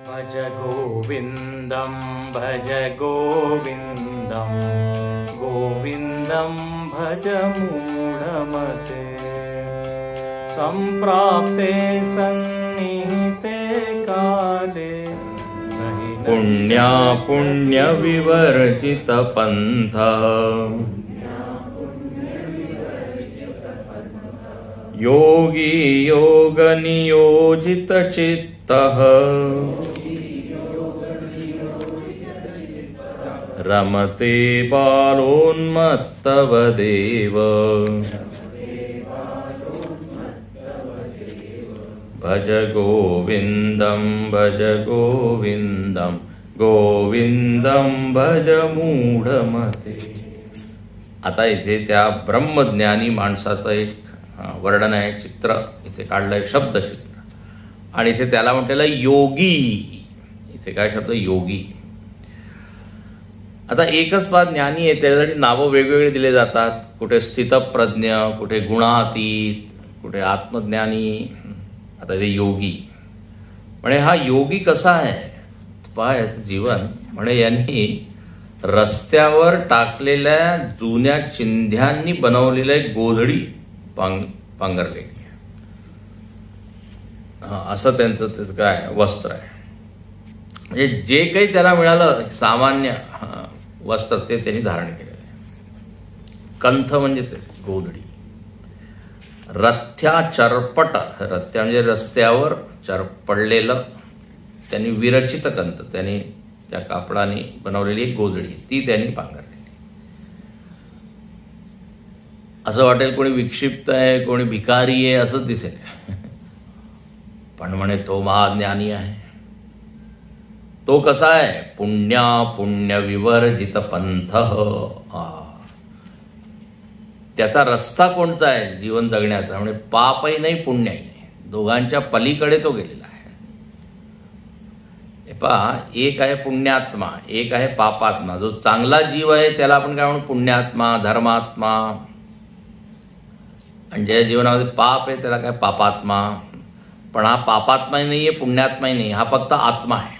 भज गोविन्दं भज गोविन्दं गोविन्दं भज मूढमते सम्प्राप्ते सन्निहिते काले पुण्या पुण्य विवर्जित पंथ योगी योग नियोजित चित्तः रमते बालोन्मत्तवदेव भज गोविन्दं भज गोविन्दं गोविन्दं भज मूढमते। आता इथे त्या ब्रह्मज्ञानी माणसाचं एक वर्णन आहे, चित्र इथे काढलंय, शब्दचित्र, आणि इथे त्याला म्हटलेलं योगी. इथे काय शब्द योगी. आता एकच पाद ज्ञानी आहे, त्यासाठी नावं वेगवेगळे दिले जातात. कुठे स्थितप्रज्ञ, कुठे गुणातीत, कुठे आत्मज्ञानी. आता ते योगी म्हणे हा योगी कसा आहे पहा याचं जीवन. म्हणे यांनी रस्त्यावर टाकलेल्या जुन्या चिंध्यांनी बनवलेल्या एक गोधडी पांघरलेली, असं त्यांचं काय वस्त्र आहे. म्हणजे जे काही त्याला मिळालं सामान्य वस्त्र ते त्यांनी धारण केलेलं आहे. कंथ म्हणजे ते गोधडी. रथ्या चरपट, रथ्या म्हणजे रस्त्यावर पडलेलं, त्यांनी विरचित कंथ, त्यांनी त्या कापडाने बनवलेली एक गोधडी ती त्यांनी पांघरलेली. असं वाटेल कोणी विक्षिप्त आहे, कोणी भिकारी आहे असंच दिसेल, पण म्हणे तो महाज्ञानी आहे. तो कसा आहे? पुण्या पुण्य विवर्जित पंथ. त्याचा रस्ता कोणता आहे जीवन जगण्याचा? म्हणजे पापही नाही पुण्यही नाही, दोघांच्या पलीकडे तो गेलेला आहे. हे पहा, एक आहे पुण्यात्मा, एक आहे पापात्मा. जो चांगला जीव आहे त्याला आपण काय म्हणू? पुण्यात्मा, धर्मात्मा. आणि ज्या जीवनामध्ये पाप आहे त्याला काय? पापात्मा. पण हा पापात्माही नाहीये, पुण्यात्माही नाही, हा फक्त आत्मा आहे.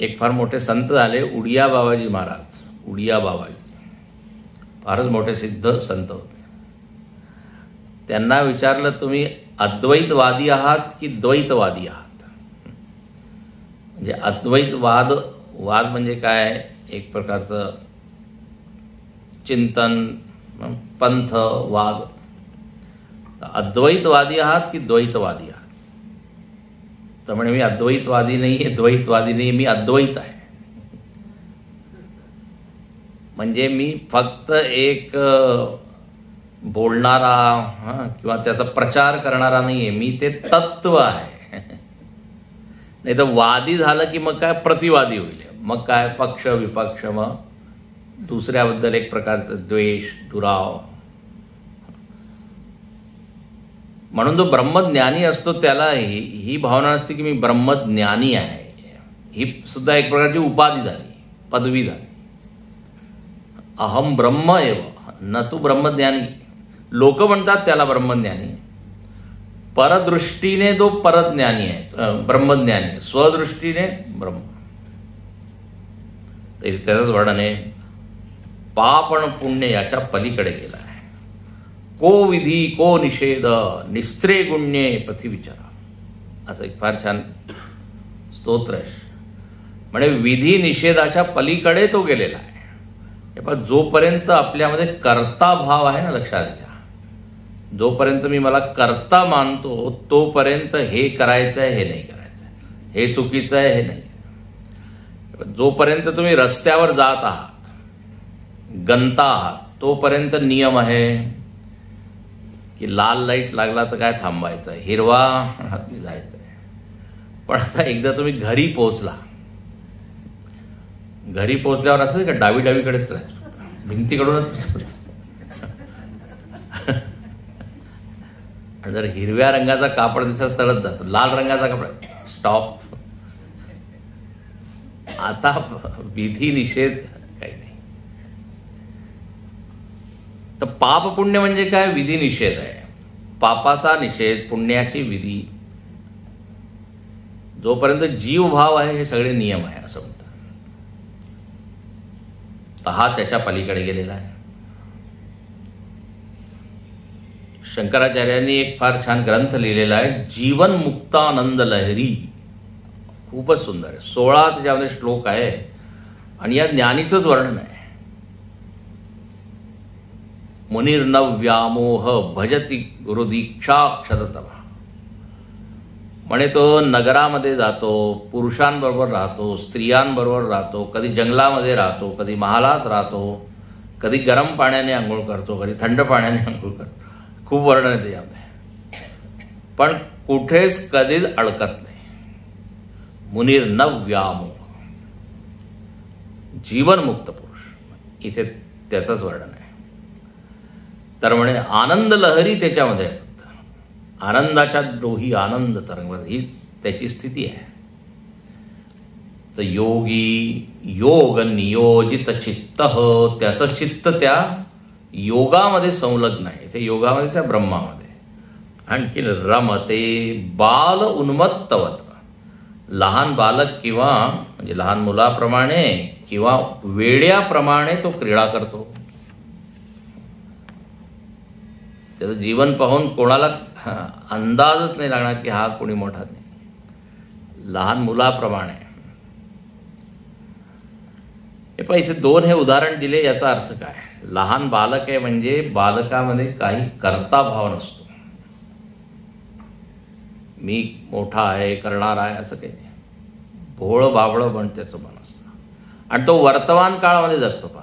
एक फार मोठे संत झाले, उडिया बाबाजी महाराज. उडिया बाबाजी फारच मोठे सिद्ध संत होते. त्यांना विचारलं, तुम्ही अद्वैतवादी आहात की द्वैतवादी आहात? म्हणजे अद्वैतवाद, वाद म्हणजे काय? एक प्रकारचं चिंतन, पंथ, वाद. अद्वैतवादी आहात की द्वैतवादी आहात? तर म्हणे मी अद्वैतवादी नाहीये, द्वैतवादी नाही, मी अद्वैत आहे. म्हणजे मी फक्त एक बोलणारा किंवा त्याचा प्रचार करणारा नाहीये, मी ते तत्व आहे. नाही तर वादी झालं की मग काय? प्रतिवादी होईल. मग काय? पक्ष विपक्ष, मग दुसऱ्याबद्दल एक प्रकारचं द्वेष, दुराव. म्हणून जो ब्रह्मज्ञानी असतो त्याला ही भावना असते की मी ब्रह्मज्ञानी आहे. ही सुद्धा एक प्रकारची उपाधी झाली, पदवी झाली. अहम ब्रह्म एव न तू ब्रह्मज्ञानी. लोक म्हणतात त्याला ब्रह्मज्ञानी. परदृष्टीने तो परज्ञानी आहे, ब्रह्मज्ञानी. स्वदृष्टीने ब्रह्म. त्याचंच वर्णन आहे. पाप आणि पुण्य याच्या पलीकडे गेला आहे. को विधी को निषेध, निस्त्रे गुण्ये पथी विचारा. असं एक फार छान स्तोत्र आहे. म्हणजे विधी निषेधाच्या पलीकडे तो गेलेला आहे. जोपर्यंत आपल्यामध्ये कर्ता भाव आहे ना, लक्षात घ्या, जोपर्यंत मी मला कर्ता मानतो तोपर्यंत हे करायचं आहे, हे नाही करायचं आहे, हे चुकीचं आहे, हे नाही. जोपर्यंत तुम्ही रस्त्यावर जात आहात, गंता आहात, तोपर्यंत नियम आहे की लाल लाईट लागला तर काय थांबायचं आहे, हिरवा हाती जायचं आहे. पण आता एकदा तुम्ही घरी पोहोचला, घरी पोहोचल्यावर असं का डावीकडेच भिंतीकडूनच. जर हिरव्या रंगाचा कापड दिसत तरच जातो, लाल रंगाचा कापड स्टॉप. आता विधी निषेध काही नाही. तर पाप पुण्य म्हणजे काय? विधी निषेध आहे. पापाचा निषेध, पुण्याची विधी. जोपर्यंत जीवभाव आहे हे सगळे नियम आहे असं म्हणतात. तर हा त्याच्या पलीकडे गेलेला आहे. शंकराचार्यांनी एक फार छान ग्रंथ लिहिलेला आहे, जीवन मुक्तानंद लहरी. खूपच सुंदर आहे. 16 त्याच्यामध्ये श्लोक आहे आणि या ज्ञानीचंच वर्णन आहे. मुनिर्न व्यामोह भजती गुरुदीक्षाक्षरतम. म्हणे तो नगरामध्ये जातो, पुरुषांबरोबर राहतो, स्त्रियांबरोबर राहतो, कधी जंगलामध्ये राहतो, कधी महालात राहतो, कधी गरम पाण्याने आंघोळ करतो, कधी थंड पाण्याने आंघोळ करतो. खूप वर्णन आहे त्याच्यामध्ये, पण कुठेच कधीच अडकत नाही. मुनिर्न व्यामोह, जीवनमुक्त पुरुष, इथे त्याचंच वर्णन आहे. तर म्हणे आनंद लहरी त्याच्यामध्ये आहे. आनंदाच्या डोही आनंद तरंग, हीच त्याची स्थिती आहे. तर योगी योग नियोजित चित्त, त्याचं चित्त त्या योगामध्ये संलग्न आहे. ते योगामध्ये त्या ब्रह्मामध्ये. आणखी रमते बाल उन्मत्तवत, लहान बालक किंवा म्हणजे लहान मुलाप्रमाणे किंवा वेड्याप्रमाणे तो क्रीडा करतो. त्याचं जीवन पाहून कोणाला अंदाजच नाही लागणार की हा कोणी मोठा नाही. लहान मुलाप्रमाणे. हे पण इथे 2 हे उदाहरण दिले. याचा अर्थ काय? लहान बालक आहे म्हणजे बालकामध्ये काही कर्ता भाव नसतो. मी मोठा आहे, करणार आहे असं काही नाही. भोळं बाबळं पण त्याचं मन असतं. आणि तो वर्तमान काळामध्ये जगतो. पहा,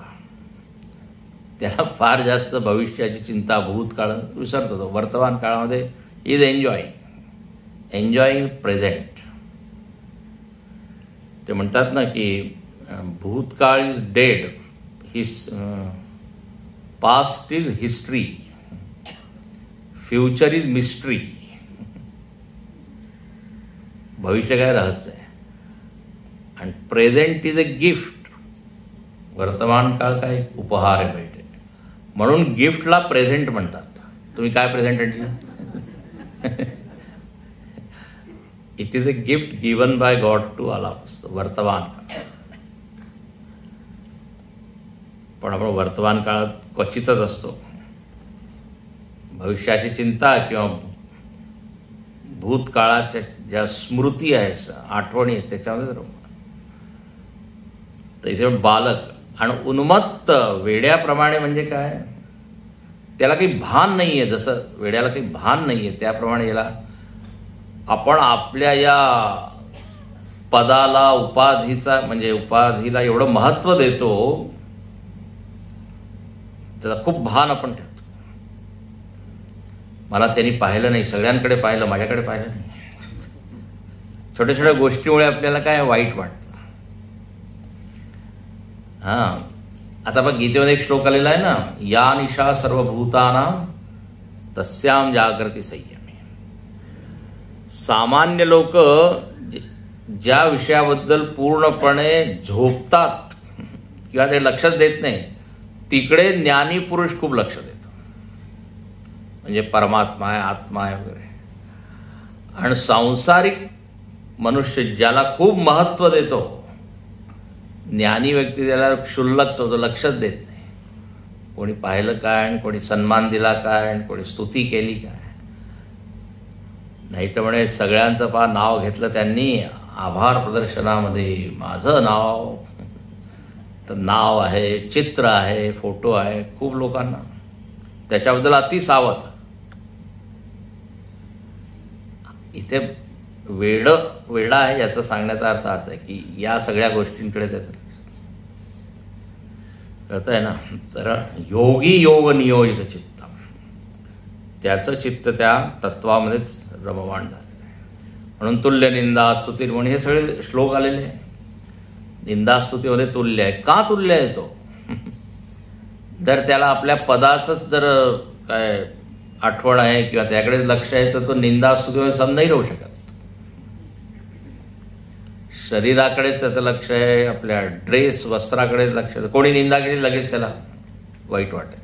त्याला फार जास्त भविष्याची चिंता, भूतकाळ विसरतो. तो वर्तमान काळामध्ये इज एन्जॉईंग प्रेझेंट. ते म्हणतात ना की भूतकाळ is dead, past is history, future is mystery. भविष्य काय रहस्य आहे आणि प्रेझेंट इज अ गिफ्ट. वर्तमान काळ काय उपहार आहे, भेट. म्हणून गिफ्टला प्रेझेंट म्हणतात. तुम्ही काय प्रेझेंट आणलं? It is a gift given by God to all of us. वर्तमान काळ. पण आपण वर्तमान काळात क्वचितच असतो. भविष्याची चिंता किंवा भूतकाळाच्या ज्या स्मृती आहेत, आठवणी आहेत, त्याच्यामध्ये राहू. तर इथे बालक आणि उन्मत्त, वेड्याप्रमाणे म्हणजे काय? त्याला काही भान नाहीये. जसं वेड्याला काही भान नाहीये त्याप्रमाणे याला आपण आपल्या या पदाला, उपाधीचा म्हणजे उपाधीला एवढं महत्व देतो, त्याचा खूप भान आपण ठेवतो. मला त्यांनी पाहिलं नाही, सगळ्यांकडे पाहिलं, माझ्याकडे पाहिलं नाही. छोट्या छोट्या गोष्टीमुळे आपल्याला काय वाईट वाटतं. आता बघ, गीतेमध्ये एक श्लोक आलेला आहे ना, या निशा सर्वभूतानां तस्याम जागृती संयमी. सामान्य लोक ज्या विषयाबद्दल पूर्णपणे झोपतात किंवा ते लक्षच देत नाही, तिकडे ज्ञानी पुरुष खूप लक्ष देतो. म्हणजे परमात्मा आहे, आत्मा आहे वगैरे. आणि सांसारिक मनुष्य ज्याला खूप महत्व देतो, ज्ञानी व्यक्ती त्याला क्षुल्लक होतो, लक्षच देत नाही. कोणी पाहिलं काय आणि कोणी सन्मान दिला काय आणि कोणी स्तुती केली काय. नाही तर म्हणे सगळ्यांचं पहा नाव घेतलं त्यांनी आभार प्रदर्शनामध्ये, माझं नाव. तर नाव आहे, चित्र आहे, फोटो आहे, खूप लोकांना त्याच्याबद्दल अति सावध. इथे वेडा आहे याचा सांगण्याचा अर्थ असा आहे की या सगळ्या गोष्टींकडे त्याचं कळत आहे ना. तर योगी योग नियोजित चित्त, त्याचं चित्त त्या तत्वामध्येच रममाण झालेलं आहे. म्हणून तुल्य निंदा स्तुती म्हणून हे सगळे श्लोक आलेले आहे. निंदा स्तुतीमध्ये तुल्य आहे. का तुल्य आहे तो? जर त्याला आपल्या पदाचंच जर काय आठवण आहे किंवा त्याकडेच लक्ष आहे तर तो निंदा स्तुतीमध्ये सम नाही राहू शकत. शरीराकडेच त्याचं लक्ष आहे, आपल्या ड्रेस वस्त्राकडेच लक्ष आहे. कोणी निंदा केली लगेच त्याला वाईट वाटेल.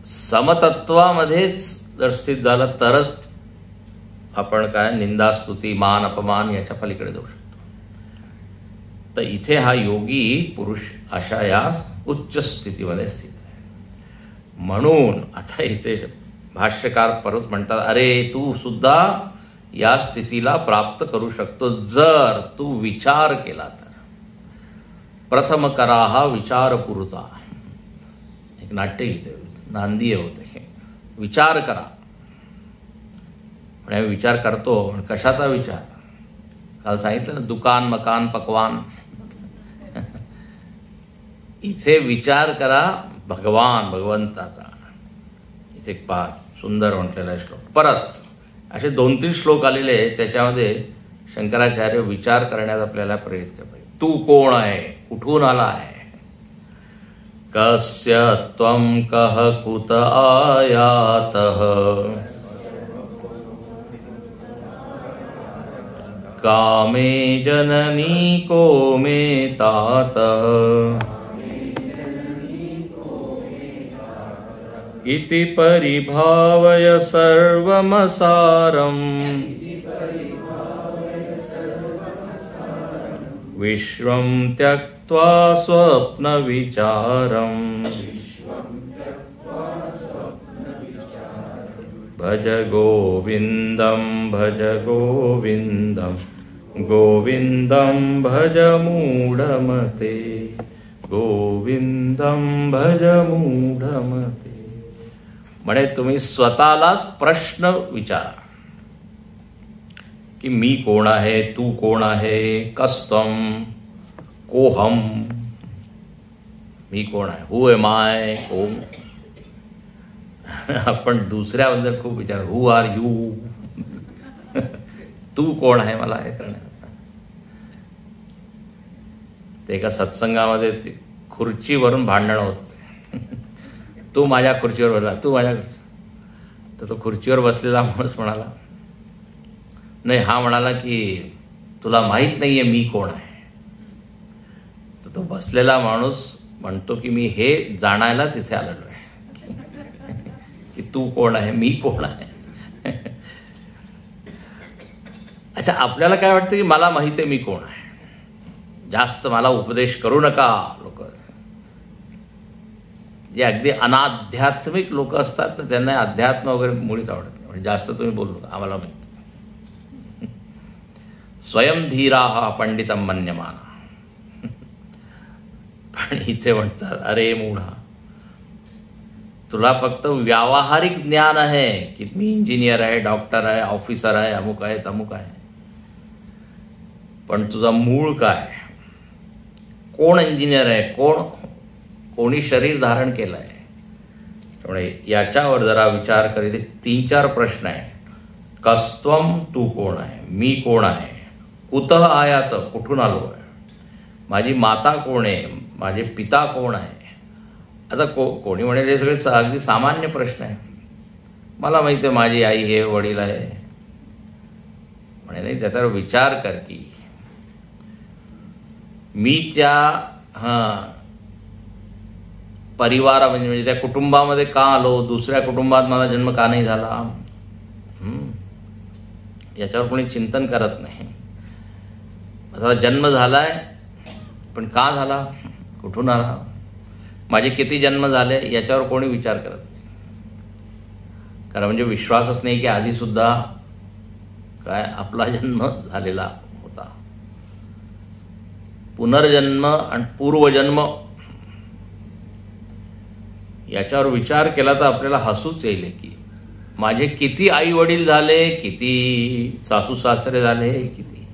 समतत्वामध्येच जर स्थित झालं तरच आपण काय निंदा स्तुती मान अपमान याच्या पलीकडे जाऊ शकतो. तर इथे हा योगी पुरुष अशा या उच्च स्थितीमध्ये स्थित आहे. म्हणून आता इथे भाष्यकार परत म्हणतात, अरे तू सुद्धा या स्थितीला प्राप्त करू शकतो जर तू विचार केला तर. प्रथम करा हा विचार पुरता. एक नाट्यगीत आहे, नांदी होते, विचार करा. म्हणजे विचार करतो, कशाचा विचार? काल सांगितलं ना, दुकान मकान पकवान. इथे विचार करा भगवान भगवंताचा. इथे पहा सुंदर म्हटलेला श्लोक. परत असे 2-3 श्लोक आलेले आहेत, त्याच्यामध्ये शंकराचार्य विचार करण्यात आपल्याला प्रेरित करतात. तू कोण आहे, कुठून आला आहे? कस्य त्वं कः कुत आयातः कामे जननी को मे तातः इति परिभावय सर्वमसारम् विश्वं त्यक्त्वा स्वप्नविचारम् भज गोविन्दं गोविन्दं भज मूढमते गोविन्दं भज मूढमते. म्हणे तुम्ही स्वतःलाच प्रश्न विचारा की मी कोण आहे, तू कोण आहे, कस्त्वं कोहम, मी कोण आहे, हु एम आय, कोण. आपण दुसऱ्याबद्दल खूप विचार, हु आर यू, तू कोण आहे मला हे करण्यात. ते एका सत्संगामध्ये खुर्चीवरून भांडण होत होते. तू माझ्या खुर्चीवर बसला, तू माझ्या. तर तो खुर्चीवर बसलेला माणूस म्हणाला, नाही, हा म्हणाला की तुला माहित नाहीये मी कोण आहे. तर तो बसलेला माणूस म्हणतो की मी हे जाणायलाच इथे आलेलो आहे की तू कोण आहे, मी कोण आहे. अच्छा, आपल्याला काय वाटतं की मला माहित आहे मी कोण आहे, जास्त मला उपदेश करू नका. लोक जे अगदी अनाध्यात्मिक लोक असतात तर त्यांना अध्यात्म वगैरे मुळीच आवडत नाही. म्हणजे जास्त तुम्ही बोलू नका, आम्हाला माहिती. स्वयं धीरा पंडितम मन्यमाना. पण इथे म्हणतात, अरे मूढा, तुला फक्त व्यावहारिक ज्ञान आहे की मी इंजिनियर आहे, डॉक्टर आहे, ऑफिसर आहे, अमुक आहे तमुक आहे. पण तुझा मूळ काय? कोण इंजिनियर आहे, कोणी शरीर धारण केलं आहे. त्यामुळे याच्यावर जरा विचार करीत 3-4 प्रश्न आहे. कस्त्वं, तू कोण आहे, मी कोण आहे, कुतः आयात, कुठून आलो आहे, माझी माता कोण आहे, माझे पिता कोण आहे. आता कोणी म्हणेल हे सगळे अगदी सामान्य प्रश्न आहे. मला माहिती आहे माझी आई हे, वडील आहे. म्हणे नाही, त्याचा विचार कर की मी त्या परिवार म्हणजे त्या कुटुंबामध्ये का आलो, दुसऱ्या कुटुंबात माझा जन्म का नाही झाला. याच्यावर कोणी चिंतन करत नाही. माझा जन्म झालाय पण का झाला, कुठून आला, माझे किती जन्म झाले याच्यावर कोणी विचार करत नाही. कारण म्हणजे विश्वासच नाही की आधी सुद्धा काय आपला जन्म झालेला होता. पुनर्जन्म आणि पूर्वजन्म याच्यावर विचार केला तर आपल्याला हसूच येईल की माझे किती आई वडील झाले, किती सासू सासरे झाले, किती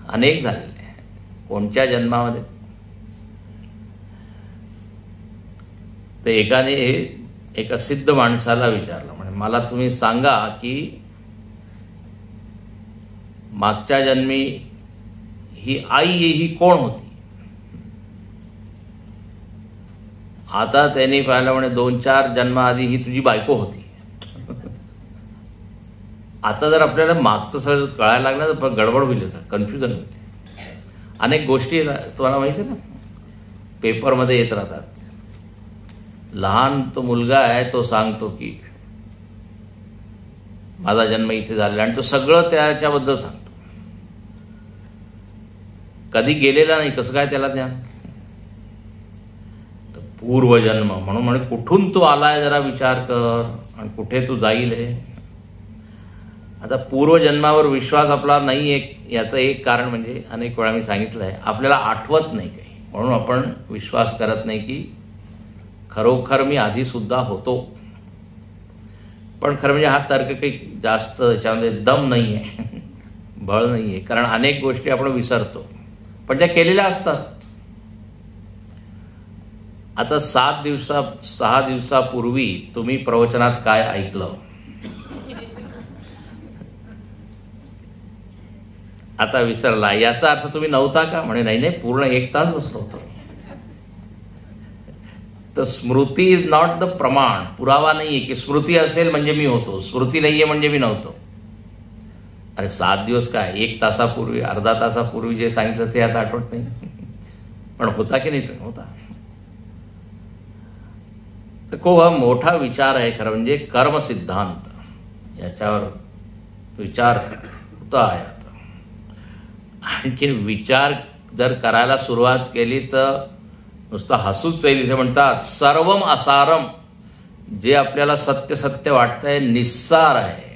अनेक झालेले, कोणत्या जन्मामध्ये. तर एकाने एका सिद्ध माणसाला विचारलं, म्हणजे मला तुम्ही सांगा की मागच्या जन्मी ही आई ही कोण होती. आता त्यांनी पाहिलं म्हणे 2-4 जन्माआधी ही तुझी बायको होती. आता जर आपल्याला मागचं सगळं कळायला लागलं तर गडबड होईल, कन्फ्युजन होईल. अनेक गोष्टी तुम्हाला माहिती आहे ना, पेपरमध्ये येत राहतात. लहान तो मुलगा आहे तो सांगतो की माझा जन्म इथे झालेला, आणि तो सगळं त्याच्याबद्दल सांगतो. कधी गेलेला नाही, कसं काय त्याला ज्ञान? पूर्वजन्म म्हणून म्हणे कुठून तू आलाय जरा विचार कर, आणि कुठे तू जाईल हे. आता पूर्वजन्मावर विश्वास आपला नाही याचं एक कारण म्हणजे अनेक वेळा मी सांगितलं आहे, आपल्याला आठवत नाही काही, म्हणून आपण विश्वास करत नाही की खरोखर मी आधी सुद्धा होतो. पण खरं म्हणजे हा तर्क काही जास्त याच्यामध्ये दम नाही आहे, बळ नाही आहे, कारण अनेक गोष्टी आपण विसरतो पण त्या केलेल्या असतात. आता 6 दिवसापूर्वी तुम्ही प्रवचनात काय ऐकलं? आता विसरला, याचा अर्थ तुम्ही नव्हता का? म्हणे नाही नाही, पूर्ण 1 तास बसलो होतो. तर स्मृती इज नॉट द प्रमाण, पुरावा नाहीये की स्मृती असेल म्हणजे मी होतो, स्मृती नाहीये म्हणजे मी नव्हतो. अरे 7 दिवस काय, 1 तासापूर्वी, अर्धा तासापूर्वी जे सांगितलं ते आता आठवत नाही, पण होता की नाही? होता. तर खूप हा मोठा विचार आहे खरं म्हणजे कर्म सिद्धांत, याच्यावर विचार होता आहे. आता आणखी विचार जर करायला सुरुवात केली तर नुसतं हसूच येईल. इथे म्हणतात सर्वम असारम, जे आपल्याला सत्य सत्य वाटतंय निस्सार आहे.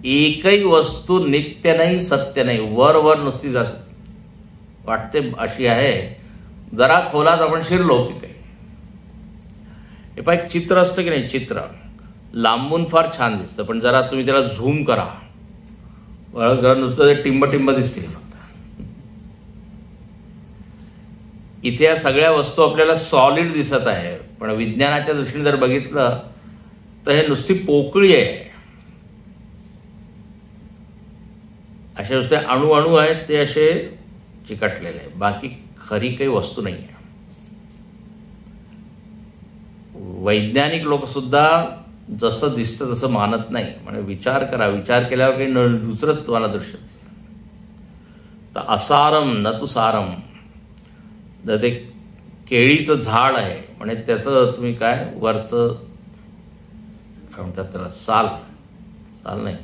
एकही वस्तू नित्य नाही, सत्य नाही, वर नुसती वाटते अशी आहे. जरा खोलात आपण शिरलो की काही. हे पहा, एक चित्र असतं की नाही, चित्र लांबून फार छान दिसतं, पण जरा तुम्ही त्याला झूम करा, नुसतं ते टिंब दिसतील फक्त. इथे या सगळ्या वस्तू आपल्याला सॉलिड दिसत आहे, पण विज्ञानाच्या दृष्टीने जर बघितलं तर हे नुसती पोकळी आहे. असे नुसते अणू आहेत, ते असे चिकटलेले आहे, बाकी खरी काही वस्तू नाही आहे. वैज्ञानिक लोक सुद्धा जसं दिसतं तसं मानत नाही. म्हणजे विचार करा, विचार केल्यावर काही दुसरंच तुम्हाला दृश्य दिसतं. तर असारम न तु सारम, जर ते केळीचं झाड आहे म्हणजे त्याचं तुम्ही काय वरचं काय म्हणतात त्याला, साल नाही,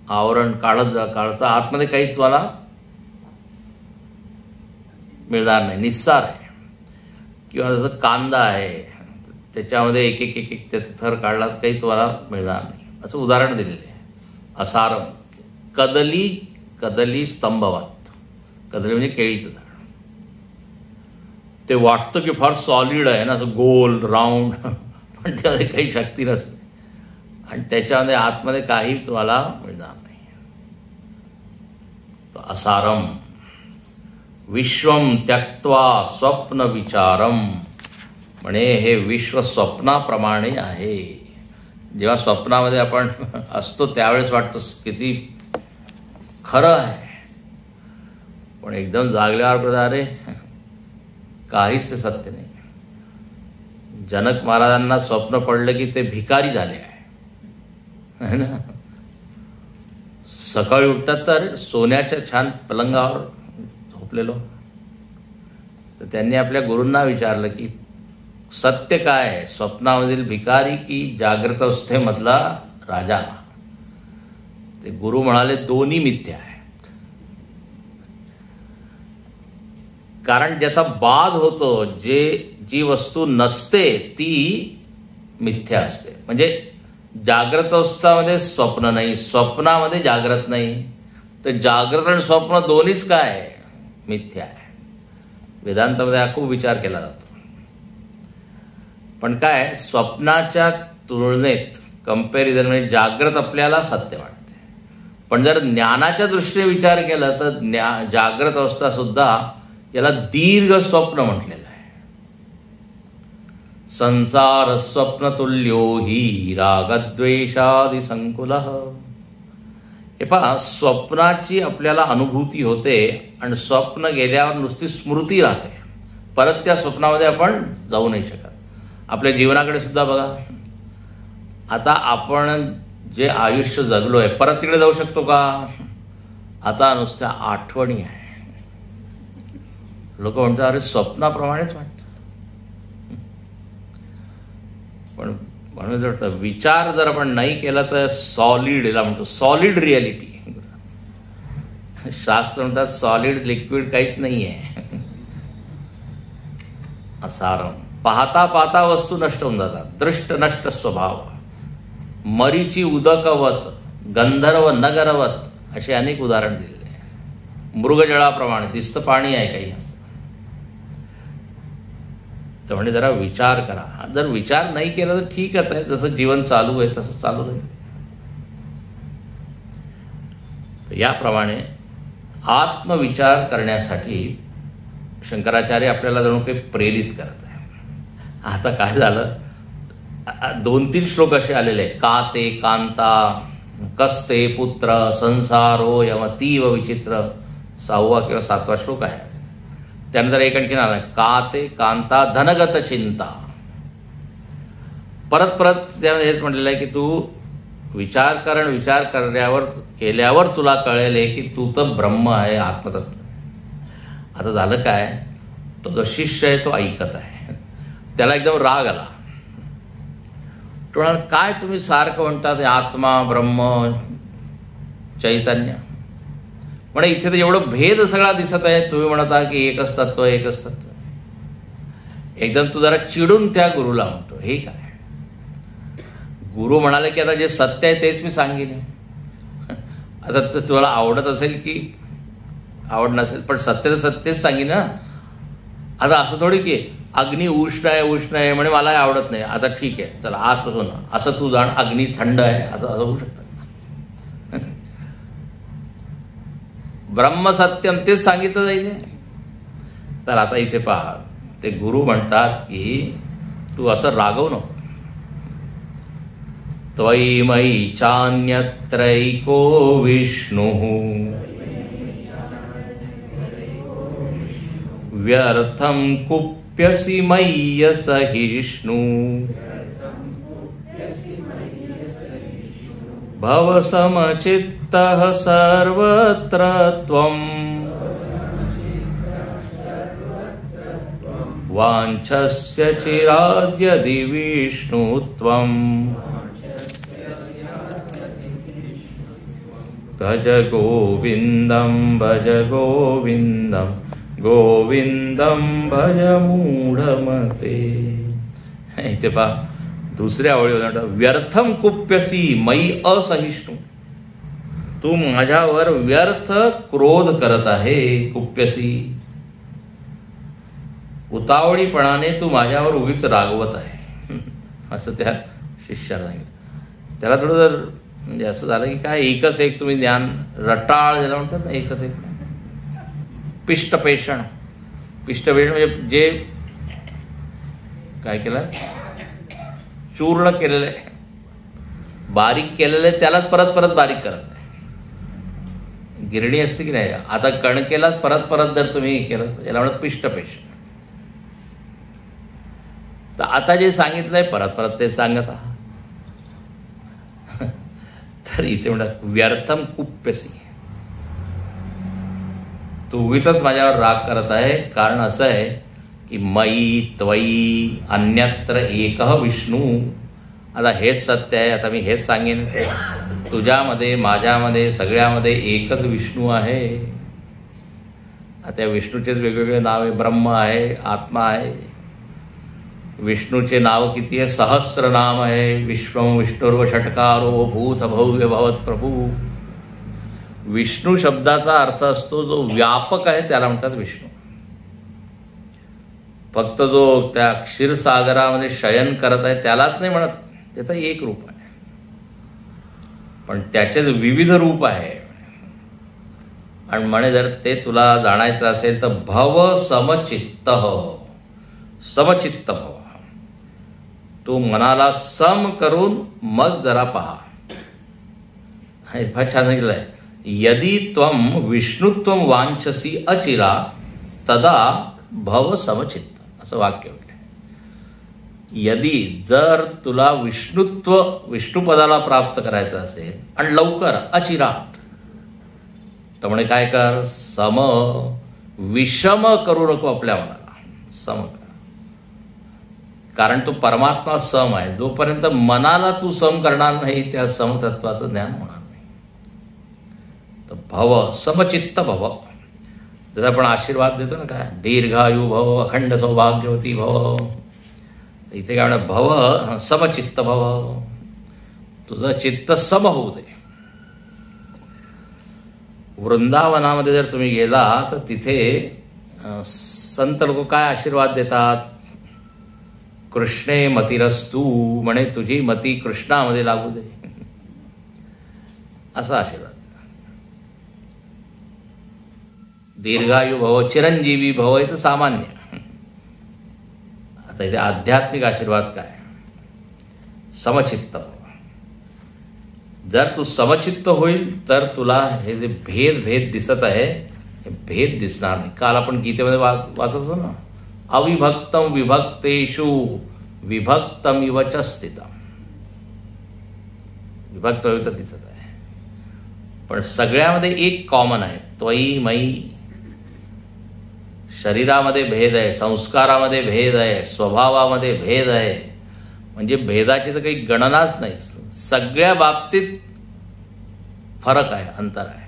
आवरण काढतं, आतमध्ये काहीच तुम्हाला मिळणार नाही, निस्सार आहे. किंवा जसं कांदा आहे, त्याच्यामध्ये एक त्याचे थर काढला काही तुम्हाला मिळणार नाही, असं उदाहरण दिलेलं आहे. असारम. कदली स्तंभवत, कदली म्हणजे केळीचं झाड. ते वाटतं की फार सॉलिड आहे ना, असं गोल राऊंड, पण त्यामध्ये काही शक्ती नसते आणि त्याच्यामध्ये आतमध्ये काही तुम्हाला मिळणार नाही. तर असारम. विश्वम त्यक्त्वा स्वप्न विचारम, म्हणे हे विश्व स्वप्नाप्रमाणे आहे. जेव्हा स्वप्नामध्ये आपण असतो त्यावेळेस वाटतं किती खरं आहे, पण एकदम जागल्यावर अरे काहीच सत्य नाही. जनक महाराजांना स्वप्न पडलं की ते भिकारी झाले आहे ना. सकाळी उठतात तर सोन्याच्या छान पलंगावर झोपलेलो. तर त्यांनी आपल्या गुरूंना विचारलं की सत्य काय आहे, स्वप्नामधील भिकारी की जागृत अवस्थेमधला राजा? ते गुरु म्हणाले दोन्ही मिथ्या आहे. कारण ज्याचा बाध होतो, जी वस्तू नसते ती मिथ्या असते. म्हणजे जागृत अवस्थामध्ये स्वप्न नाही, स्वप्नामध्ये जागृत नाही, तर जागृत आणि स्वप्न दोन्हीच काय आहे, मिथ्या आहे. वेदांतामध्ये हा खूप विचार केला जातो. पण काय, स्वप्नाच्या तुलनेत कंपॅरिझन म्हणजे जागृत आपल्याला सत्य वाटते. पण जर ज्ञानाच्या दृष्टीने विचार केला तर जागृत अवस्था सुद्धा याला दीर्घ स्वप्न म्हटलेलं आहे. संसार स्वप्न तुल्यो हि रागद्वेषादि संकुल. हे पहा, स्वप्नाची आपल्याला अनुभूती होते आणि स्वप्न गेल्यावर नुसती स्मृती राहते, परत त्या स्वप्नामध्ये आपण जाऊ नाही शकत. आपल्या जीवनाकडे सुद्धा बघा, आता आपण जे आयुष्य जगलोय परत तिकडे जाऊ शकतो का? आता नुसत्या आठवणी आहे. लोक म्हणतात अरे स्वप्नाप्रमाणेच वाटतं, पण म्हणून जर विचार जर आपण नाही केला तर सॉलिड, याला म्हणतो सॉलिड रियालिटी. शास्त्र म्हणतात सॉलिड लिक्विड काहीच नाहीये. असारम, पाहता पाहता वस्तू नष्ट होऊन जातात. दृष्ट नष्ट स्वभाव, मरीची उदकवत, गंधर्व नगरवत, असे अनेक उदाहरण दिलेले. मृगजळाप्रमाणे दिसतं पाणी आहे, काही नसतं. तर म्हणजे जरा विचार करा. जर विचार नाही केला तर ठीकच आहे, जसं जीवन चालू आहे तसं चालू राहील. याप्रमाणे आत्मविचार करण्यासाठी शंकराचार्य आपल्याला जणू काही प्रेरित करत आहे. आता काय झालं, 2-3 श्लोक असे आलेले आहेत. का ते कांता, कस्ते पुत्र, संसारो यमतीव विचित्र, 6वा किंवा 7वा श्लोक आहे. त्यानंतर एक आणखीन आला, का ते कांता धनगत चिंता. परत परत त्यामध्ये हेच म्हटलेलं आहे की तू विचार कर, विचार केल्यावर तुला कळेल की तू तर ब्रह्म आहे, आत्मतत्व. आता झालं काय, तो जो शिष्य आहे तो ऐकत आहे, त्याला एकदम राग आला. तो म्हणाला, काय तुम्ही सारखं म्हणतात आत्मा, ब्रह्म, चैतन्य, म्हणे इथे तर एवढं भेद सगळा दिसत आहे, तुम्ही म्हणता की एकच तत्व, एकच तत्व. एकदम तू जरा चिडून त्या गुरुला म्हणतो, हे काय. गुरु म्हणाले की आता जे सत्य आहे तेच मी सांगेन. आता तुम्हाला आवडत असेल की आवड नसेल, पण सत्य तर सत्यच सांगेन ना. आता असं थोडी की अग्नी उष्ण आहे म्हणे मला आवडत नाही, आता ठीक आहे चला आजपासून असं तू जाण, अग्नी थंड आहे, असं होऊ शकतं. ब्रह्मसत्यम तेच सांगितलं जाईल. तर आता इथे पहा, ते गुरु म्हणतात की तू असं रागवू नको. त्वयि मयि चान्यत्रैको विष्णुः व्यर्थं कुप्यसि मय्य सहिष्णु भव समचित्तः सर्वत्र त्वं वाञ्छस्य चिराद्यदि विष्णु त्वं भज गोविंदम भज गोविंदम गोविंदम भज मूढमते. इथे पहा दुसऱ्या ओळीवर, व्यर्थम कुप्यसी मयि असहिष्णु, तू माझ्यावर व्यर्थ क्रोध करत आहे. कुप्यसी, उतावळीपणाने तू माझ्यावर उगीच रागवत आहे, असं त्या शिष्याला सांगितलं. त्याला थोडं जर म्हणजे असं झालं की काय एकच एक तुम्ही ज्ञान रटाळ ज्याला म्हणतात ना, एकच एक पिष्टपेषण म्हणजे जे काय केलं, चूर्ण केलेलं आहे, बारीक केलेलं आहे, त्यालाच परत परत बारीक करत आहे. गिरणी असते की नाही, आता कणकेलाच परत परत जर तुम्ही केलं याला म्हणत पिष्टपेषण. तर आता जे सांगितलंय परत परत ते सांगत आहात. तर इथे म्हणतात व्यर्थम कुप्यसी, तू उगीच माझ्यावर राग करत आहे. कारण असं आहे की मयि त्वयि अन्यत्र एकः विष्णू. आता हेच सत्य आहे, आता मी हेच सांगेन, तुझ्यामध्ये माझ्यामध्ये सगळ्यामध्ये एकच विष्णू आहे. आता विष्णूचेच वेगवेगळे नाव आहे, ब्रह्म आहे, आत्मा आहे. विष्णूचे नाव किती आहे, सहस्र नाम आहे. विष्णू विष्णुर्व षटकारो भूत भव्य भवत प्रभू. विष्णू शब्दाचा अर्थ असतो जो व्यापक आहे त्याला म्हणतात विष्णू. फक्त जो त्या क्षीरसागरामध्ये शयन करत आहे त्यालाच नाही म्हणत, त्याचं एक रूप आहे, पण त्याचेच विविध रूप आहे. आणि म्हणे जर ते तुला जाणायचं असेल तर भव समचित्त, समचित्त भव, तू मनाला सम करून मग जरा पहा. फार छान सांगितलंय, यदि त्वम विष्णुत्वम वांछसी अचिरा तदा भव समचित्त, असं वाक्य म्हटलंय. यदि जर तुला विष्णुपदाला प्राप्त करायचं असेल आणि लवकर अचिरात, तर म्हणे काय कर, सम, विषम करू नको आपल्या मनाला, सम कर. कारण तो परमात्मा सम आहे. जोपर्यंत मनाला तू सम करणार नाही त्या समतत्वाचं ज्ञान होणार नाही. तर भव, समचित्त भव. जसं आपण आशीर्वाद देतो ना, काय दीर्घायु भव, अखंड सौभाग्यवती भव. इथे काय म्हणा, भव समचित्त भव, तुझं चित्त सम होऊ दे. वृंदावनामध्ये जर तुम्ही गेला तर तिथे संत लोक काय आशीर्वाद देतात, कृष्णे मतिरस्तू, म्हणे तुझी मती कृष्णामध्ये लागू दे, असा आशीर्वाद देतात. दीर्घायु भव, चिरंजीवी भव, हे तर सामान्य. आता इथे आध्यात्मिक आशीर्वाद काय, समचित्त भव. जर तू समचित्त होईल तर तुला हे जे भेद दिसत आहे हे भेद दिसणार नाही. काल आपण गीतेमध्ये वाचत होतो ना, अविभक्तम विभक्तेषु विभक्तम इव च स्थितम. विभक्त विभक्त दिसत आहे, पण सगळ्यामध्ये एक कॉमन आहे, त्वयी मयी. शरीरामध्ये भेद आहे, संस्कारामध्ये भेद आहे, स्वभावामध्ये भेद आहे. म्हणजे भेदाची तर काही गणनाच नाही. सगळ्या बाबतीत फरक आहे, अंतर आहे.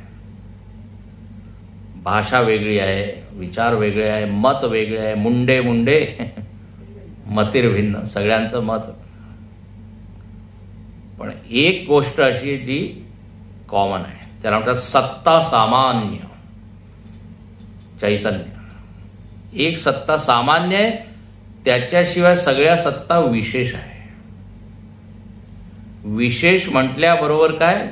भाषा वेगळी आहे, विचार वेगळे आहे, मत वेगळे आहे. मुंडे मतिर्भिन्न, सगळ्यांचं मत. पण एक गोष्ट अशी आहे जी कॉमन आहे, त्याला म्हणतात सत्ता सामान्य चैतन्य. एक सत्ता सामान्य आहे, त्याच्याशिवाय सगळ्या सत्ता विशेष आहे. विशेष म्हटल्याबरोबर काय,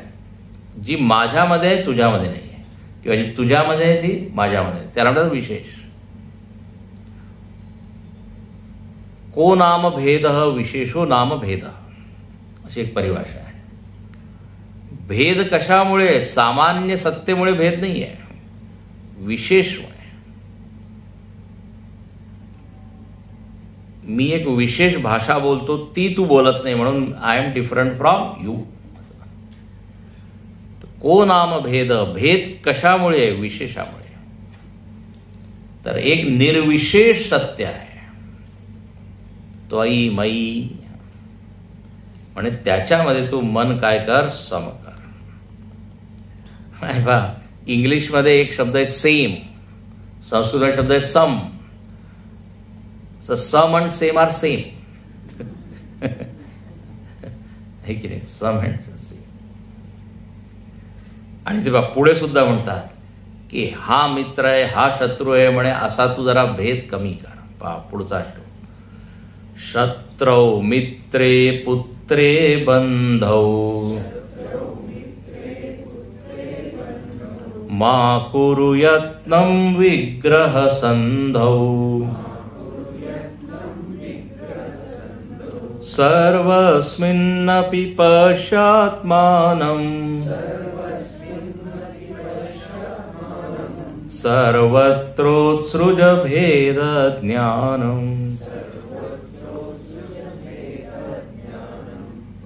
जी माझ्यामध्ये आहे तुझ्यामध्ये नाही आहे, किंवा जी तुझ्यामध्ये आहे ती माझ्यामध्ये आहे, त्याला म्हणतात विशेष. को नाम भेद विशेषो नाम भेद, अशी एक परिभाषा आहे. भेद कशामुळे, सामान्य सत्तेमुळे भेद नाही आहे, विशेषमुळे. मी एक विशेष भाषा बोलतो, ती तू बोलत नाही, म्हणून I am different from you. को नाम भेद, भेद कशामुळे, विशेषामुळे. तर एक निर्विशेष सत्य आहे, त्वयी मयी. म्हणजे त्याच्यामध्ये तू मन काय कर, सम कर. इंग्लिशमध्ये एक शब्द आहे सेम, संस्कृत शब्द आहे सम. सम अँड सेम आर सेम, है की नाही, सम अँड सेम. आणि ते पुढे सुद्धा म्हणतात की हा मित्र आहे, हा शत्रू आहे, म्हणे असा तू जरा भेद कमी कर. पहा पुढचा श्लोक, शत्रौ मित्रे पुत्रे बंधौ मा कुरु यत्नं विग्रह संधौ सर्वस्मिन्नपि पश्यात्मानं सर्वत्रोत्सृज भेद ज्ञानम्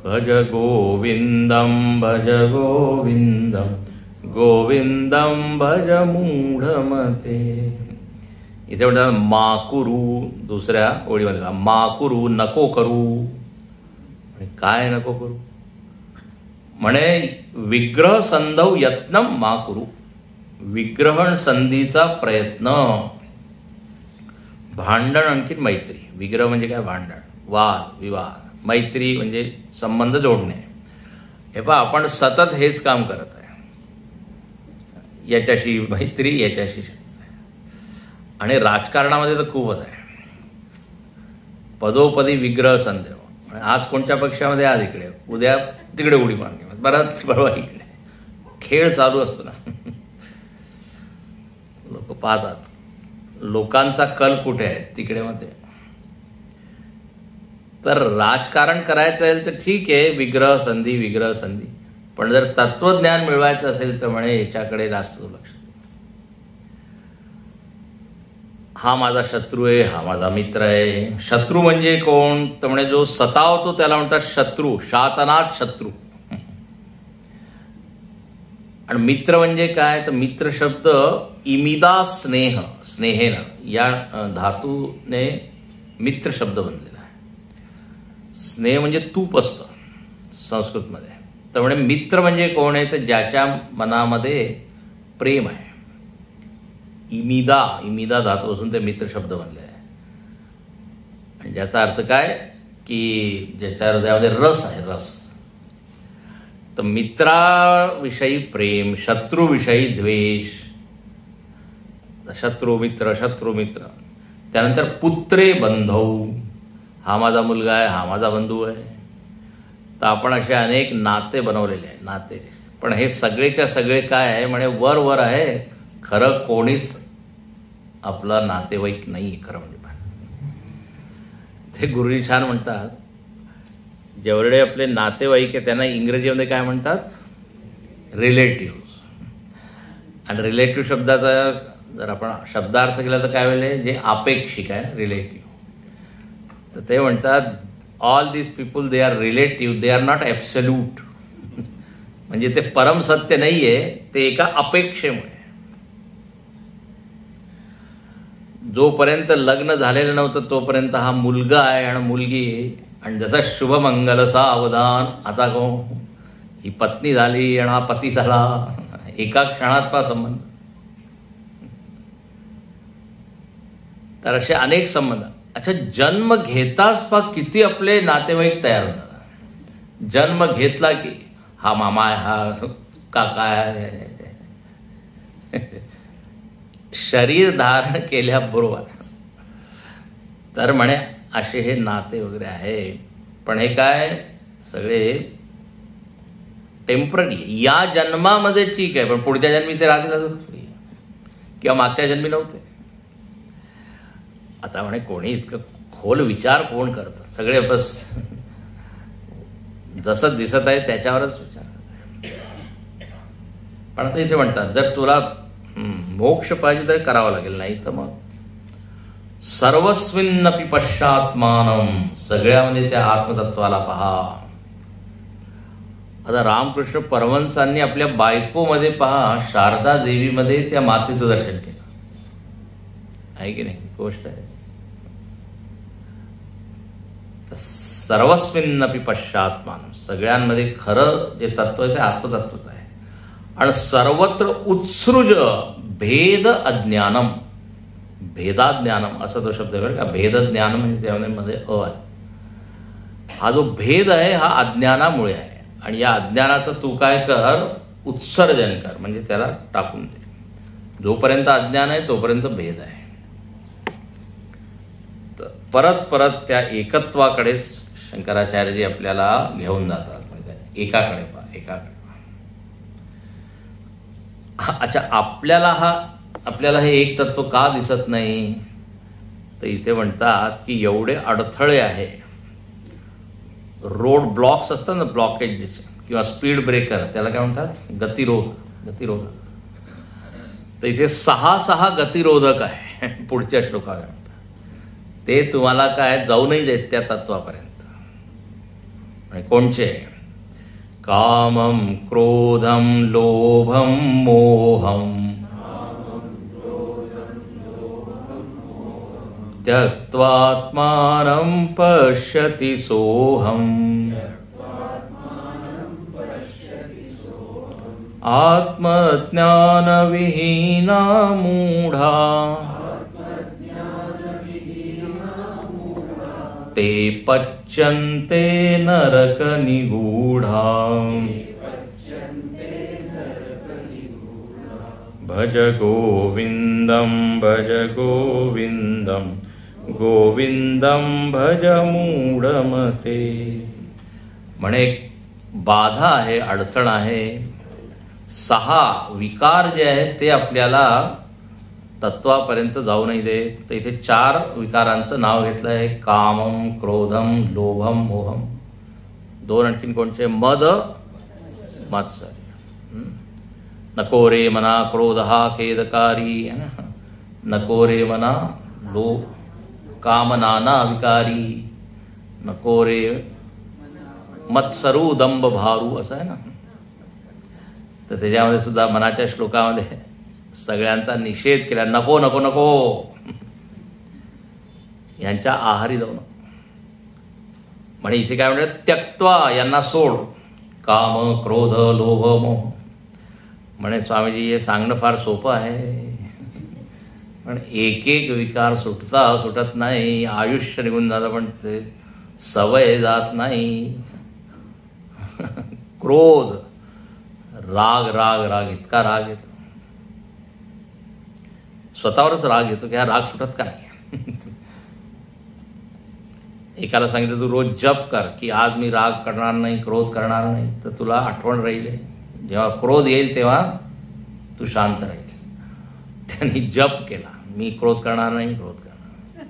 भज गोविंदं गोविंदं भज मूढमते. इथे म्हणतात माकुरू, दुसऱ्या ओळीमध्ये माकुरू, नको करू. काय नको करू, म्हणे विग्रह संधौ यत्नम माकुरू, विग्रहण संधीचा प्रयत्न. भांडण आणखी मैत्री. विग्रह म्हणजे काय, भांडण, वाद विवाद. मैत्री म्हणजे संबंध जोडणे. हे पहा आपण सतत हेच काम करत आहे, याच्याशी मैत्री, याच्याशी. आणि राजकारणामध्ये तर खूपच आहे, पदोपदी विग्रह संदेह. आज कोणत्या पक्षामध्ये, आज इकडे, उद्या तिकडे उडी मारणे, परत परवा इकडे. खेळ चालू असतो ना. लोक पाहतात, लोकांचा कल कुठे आहे, तिकडे मध्ये. तर राजकारण करायचं असेल तर ठीक आहे, विग्रह संधी. पण जर तत्वज्ञान मिळवायचं असेल तर म्हणे याच्याकडे जास्त लक्ष. हा माझा शत्रू आहे, हा माझा मित्र आहे. शत्रू म्हणजे कोण, तर म्हणे जो सतावतो त्याला म्हणतात शत्रू, शातनात शत्रू. आणि मित्र म्हणजे काय, तर मित्र शब्द इमिदा स्नेहेनं, या धातूने मित्र शब्द बनलेला आहे. स्नेह म्हणजे तूप असतं संस्कृतमध्ये. तर म्हणजे मित्र म्हणजे कोण आहे, तर ज्याच्या मनामध्ये प्रेम आहे. इमिदा धातूपासून ते मित्र शब्द बनले आहे. आणि ज्याचा अर्थ काय की ज्याच्या हृदयामध्ये रस आहे, रस. तर मित्राविषयी प्रेम, शत्रूविषयी द्वेष. शत्रू मित्र. त्यानंतर पुत्रे बंधू, हा माझा मुलगा आहे, हा माझा बंधू आहे. तर आपण असे अनेक नाते बनवलेले आहे, नाते. पण हे सगळेच्या सगळे काय आहे म्हणे, वर आहे. खरं कोणीच आपला नातेवाईक नाही खरं म्हणजे. ते गुरुजी छान म्हणतात, जेवढे आपले नातेवाईक आहे त्यांना इंग्रजीमध्ये काय म्हणतात, रिलेटिव्ह. आणि रिलेटिव्ह शब्दाचा जर आपण शब्दार्थ केला तर काय होईल, जे अपेक्षिक आहे रिलेटिव्ह. तर ते म्हणतात all these people they are relative, they are not absolute. म्हणजे ते परम सत्य नाहीये, ते एका अपेक्षेमुळे. जोपर्यंत लग्न झालेलं नव्हतं तोपर्यंत हा मुलगा आहे आणि मुलगी आहे. आणि जसं शुभमंगल सावधान, आता ही पत्नी झाली आणि हा पती झाला, एका क्षणात पा संबंध. तर असे अनेक संबंध. अच्छा, जन्म घेताच पा किती आपले नातेवाईक तयार होतात. जन्म घेतला की हा मामा आहे, हा काका आहे. शरीर धारण केल्याबरोबर तर म्हणे असे हे नाते वगैरे आहे. पण हे काय सगळे टेम्पररी. या जन्मामध्ये ठीक आहे, पण पुढच्या जन्मी ते राहतील किंवा मागच्या जन्मी नव्हते. आता म्हणे कोणी इतकं खोल विचार कोण करतं, सगळे बस जसं दिसत आहे त्याच्यावरच विचार करतात. पण आता इथे म्हणतात जर तुला मोक्ष पाहिजे तर करावं लागेल, नाही तर मग सर्वस्विन्नपि पश्चात्मानम, सगळ्यामध्ये त्या आत्मतत्वाला पहा. आता रामकृष्ण परमहंसांनी आपल्या बायकोमध्ये पहा, शारदा देवीमध्ये त्या मातेचं दर्शन केलं आहे की नाही, गोष्ट आहे. सर्वस्विन्नपि पश्चात्मानम, सगळ्यांमध्ये खरं जे तत्व आहे ते आत्मतत्वच आहे. आणि सर्वत्र उत्सृज भेद अज्ञानम, भेदाज्ञानम असा तो शब्द आहे का. भेद ज्ञान म्हणजे त्यामध्ये आहे. हा जो भेद आहे हा अज्ञानामुळे आहे. आणि या अज्ञानाचं तू काय कर, उत्सर्जन कर, म्हणजे त्याला टाकून दे. जोपर्यंत अज्ञान आहे तोपर्यंत भेद आहे. तर परत त्या एकत्वाकडेच शंकराचार्यजी आपल्याला घेऊन जातात. म्हणजे एकाकडे पहा, एकाकडे. अच्छा, आपल्याला हे एक तत्व का दिसत नाही, तर इथे म्हणतात की एवढे अडथळे आहे. रोड ब्लॉक्स असतात ना, ब्लॉकेज किंवा स्पीड ब्रेकर, त्याला काय म्हणतात, गतिरोध. तर इथे 6 गतिरोधक आहे पुढच्या श्लोकात म्हणतात. ते तुम्हाला काय जाऊ नाही देत त्या तत्वापर्यंत. कोणचे, कामम क्रोधम लोभम मोहम त्यक्त्वात्मानं पश्यति सोऽहम् आत्मज्ञानविहीना मूढा ते पच्यन्ते नरकनिगूढा भज गोविन्दं गोविंदम भज मूढमते. म्हणे बाधा आहे, अडचण आहे. 6 विकार जे आहेत ते आपल्याला तत्वापर्यंत जाऊ नाही देत. तर इथे 4 विकारांचं नाव घेतलं आहे, कामम क्रोधम लोभम मोहम. 2 आणखीन कोणचे, मद मात्सर्य. नको रे मना क्रोध हा खेदकारी, नको रे मना लोभ कामनाना विकारी, नको रे मत्सरू दंभ भारू, असं आहे ना. तर त्याच्यामध्ये सुद्धा मनाच्या श्लोकामध्ये सगळ्यांचा निषेध केला. नको नको नको, यांच्या आहारी जाऊ नको. म्हणे इथे काय म्हणतात, त्यक्त्वा यांना सोड, काम क्रोध लोभ मोह. म्हणे स्वामीजी हे सांगणं फार सोपं आहे, पण एक एक विकार सुटत नाही, आयुष्य निघून जातं पण ते सवय जात नाही. क्रोध, राग राग राग, इतका राग येतो, स्वतःवरच राग येतो की हा राग सुटत काय. एकाला सांगितलं तू रोज जप कर की आज मी राग करणार नाही, क्रोध करणार नाही, तर तुला आठवण राहील जेव्हा क्रोध येईल तेव्हा तू शांत राहील. त्यांनी जप केला, मी क्रोध करणार नाही, क्रोध करणार.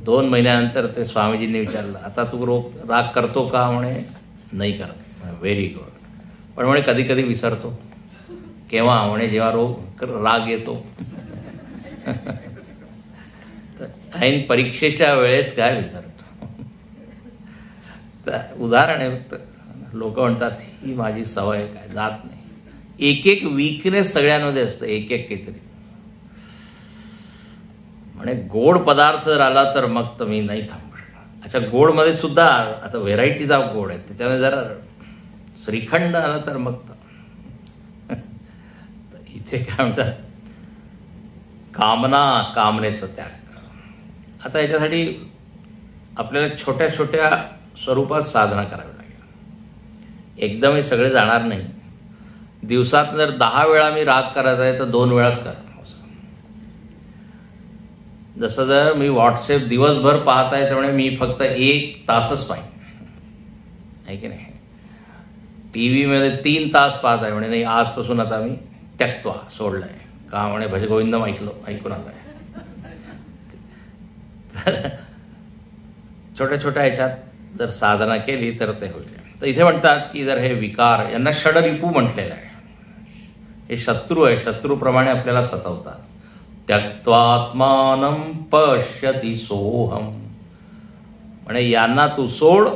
2 महिन्यानंतर ते स्वामीजींनी विचारलं, आता तू राग करतो का? म्हणे नाही करत. Very good. पण म्हणे कधी कधी विसरतो. केव्हा? म्हणे जेव्हा राग येतो. ऐन परीक्षेच्या वेळेस काय विचारतो. तर उदाहरण आहे फक्त. लोक म्हणतात ही माझी सवय काय जात नाही. एक एक वीकनेस सगळ्यांमध्ये असतं, एक एक काहीतरी. म्हणे गोड पदार्थ जर आला तर मग तर मी नाही थांबणार. अच्छा, गोडमध्ये सुद्धा आता व्हेरायटीज ऑफ गोड आहेत, त्याच्यामध्ये जरा श्रीखंड आलं तर मग तर इथे काय म्हणतात, कामनेचं त्याग. आता याच्यासाठी आपल्याला छोट्या छोट्या स्वरूपात साधना करावी लागेल. एकदम हे सगळे जाणार नाही. दिवसात जर 10 वेळा मी राग करायचा आहे तर 2 वेळाच करा. जसं जर मी व्हॉट्सअप दिवसभर पाहत आहे त्यामुळे मी फक्त 1 तासच पाहिजे, आहे की नाही. TV मध्ये 3 तास पाहत आहे, म्हणे नाही आजपासून आता मी त्यक्त्वा सोडलाय. का? म्हणे भजगोविंदम ऐकून आलाय. छोट्या छोट्या ह्याच्यात जर साधना केली तर ते होईल. तर इथे म्हणतात की जर हे विकार, यांना षडरिपू म्हटलेलं आहे, हे शत्रू आहे, शत्रूप्रमाणे आपल्याला सतावतात. त्यक्त्वात्मानं पश्यति सोहम. म्हणे यांना तू सोड.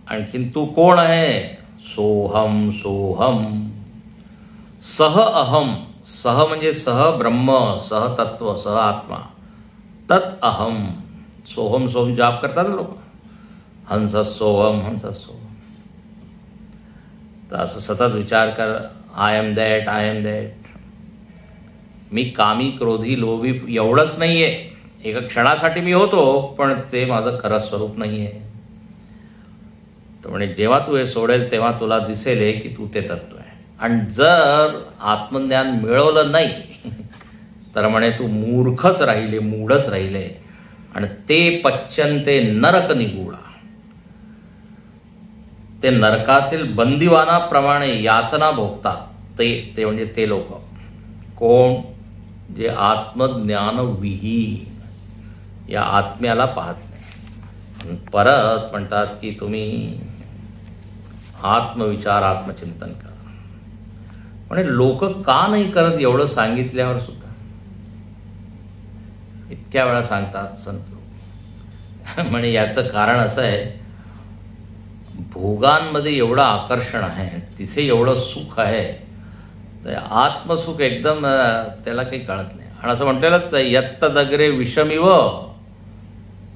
आणखीन तू कोण आहे? सोहम सोहम. सह अहम. सह म्हणजे सह ब्रह्म, सह तत्व, सह आत्मा. तत् अहम. सोहम सोहम जाप करतात लोक, हंस सोहम हंस सोहम. तर असं सतत विचार कर, I am that, I am that. मी कामी क्रोधी लोभी एवढंच नाहीये, एका क्षणासाठी मी होतो, पण ते माझं खरं स्वरूप नाहीये. तर म्हणे जेव्हा तू हे सोडेल तेव्हा तुला दिसेल की तू ते तत्व आहे. आणि जर आत्मज्ञान मिळवलं नाही तर म्हणे तू मूर्खच राहिले, मूढच राहिले. आणि ते पच्यन्ते नरक निगूढा. ते नरकातील बंदिवानाप्रमाणे यातना भोगतात. ते म्हणजे ते लोक कोण? जे आत्मज्ञान विहीन, या आत्म्याला पाहत नाही. परत म्हणतात की तुम्ही आत्मविचार, आत्मचिंतन करा. म्हणजे लोक का नाही करत एवढं सांगितल्यावर सुद्धा? इतक्या वेळा सांगतात संत. म्हणजे याचं कारण असं आहे, भोगांमध्ये एवढं आकर्षण आहे, तिथे एवढं सुख आहे, तर आत्मसुख एकदम त्याला काही कळत नाही. आणि असं म्हटलेलंच आहे, यत्त दगरे विषमिव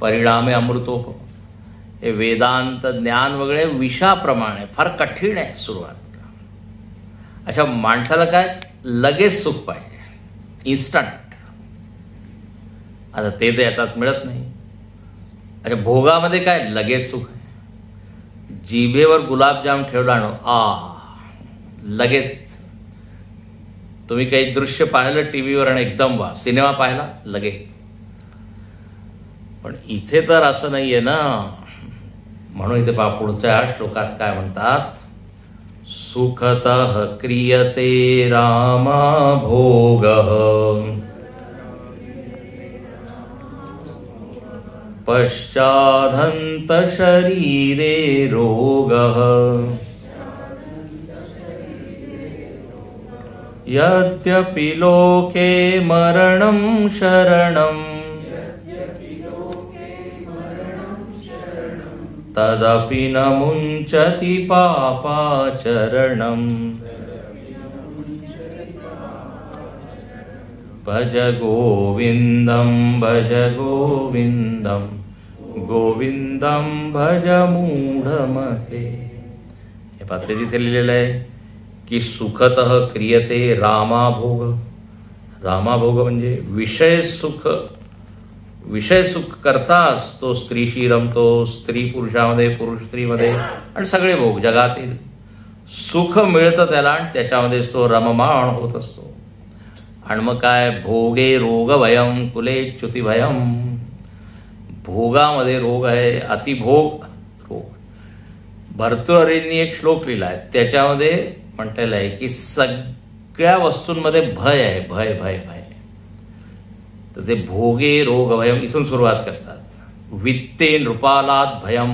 परिणामे अमृतोप. हे वेदांत ज्ञान वगैरे विषाप्रमाणे फार कठीण आहे सुरुवात. अच्छा, माणसाला काय लगेच सुख पाहिजे, इन्स्टंट. आता ते याच्यात मिळत नाही. अच्छा, भोगामध्ये काय लगेच सुख आहे. जिभेवर गुलाबजाम ठेवला लगेच. तुम्ही काही दृश्य पाहिलं टीव्हीवर आणि एकदम वा, सिनेमा पाहिला लगेच. पण इथे तर असं नाहीये ना. म्हणून इथे पहा, पुढच्या श्लोकात काय म्हणतात, सुखतः क्रियते रामा भोगः पश्चादन्त शरीरे रोगः यद्यपि लोके मरणं शरणं तदपि न मुञ्चति पापाचरणं भज गोविन्दं गोविंदम भज मूढमते. हे पात्र तिथे लिहिलेलं आहे की सुखतः क्रियते रामाभोग. रामाभोग म्हणजे विषय सुख करताच तो स्त्रीशी रमतो, स्त्री पुरुषामध्ये, पुरुष स्त्रीमध्ये, आणि सगळे भोग जगातील सुख मिळतं त्याला, आणि त्याच्यामध्येच तो रममाण होत असतो. आणि मग काय, भोगे रोग भयम कुले च्युती भयम. भोगामध्ये रोग आहे, अतिभोग रोग. भर्तृहरींनी एक श्लोक लिहिला आहे, त्याच्यामध्ये म्हटलेलं आहे की सगळ्या वस्तूंमध्ये भय आहे, भय भय भय. तर ते भोगे रोग भयम इथून सुरुवात करतात. वित्ते नृपालात भयम.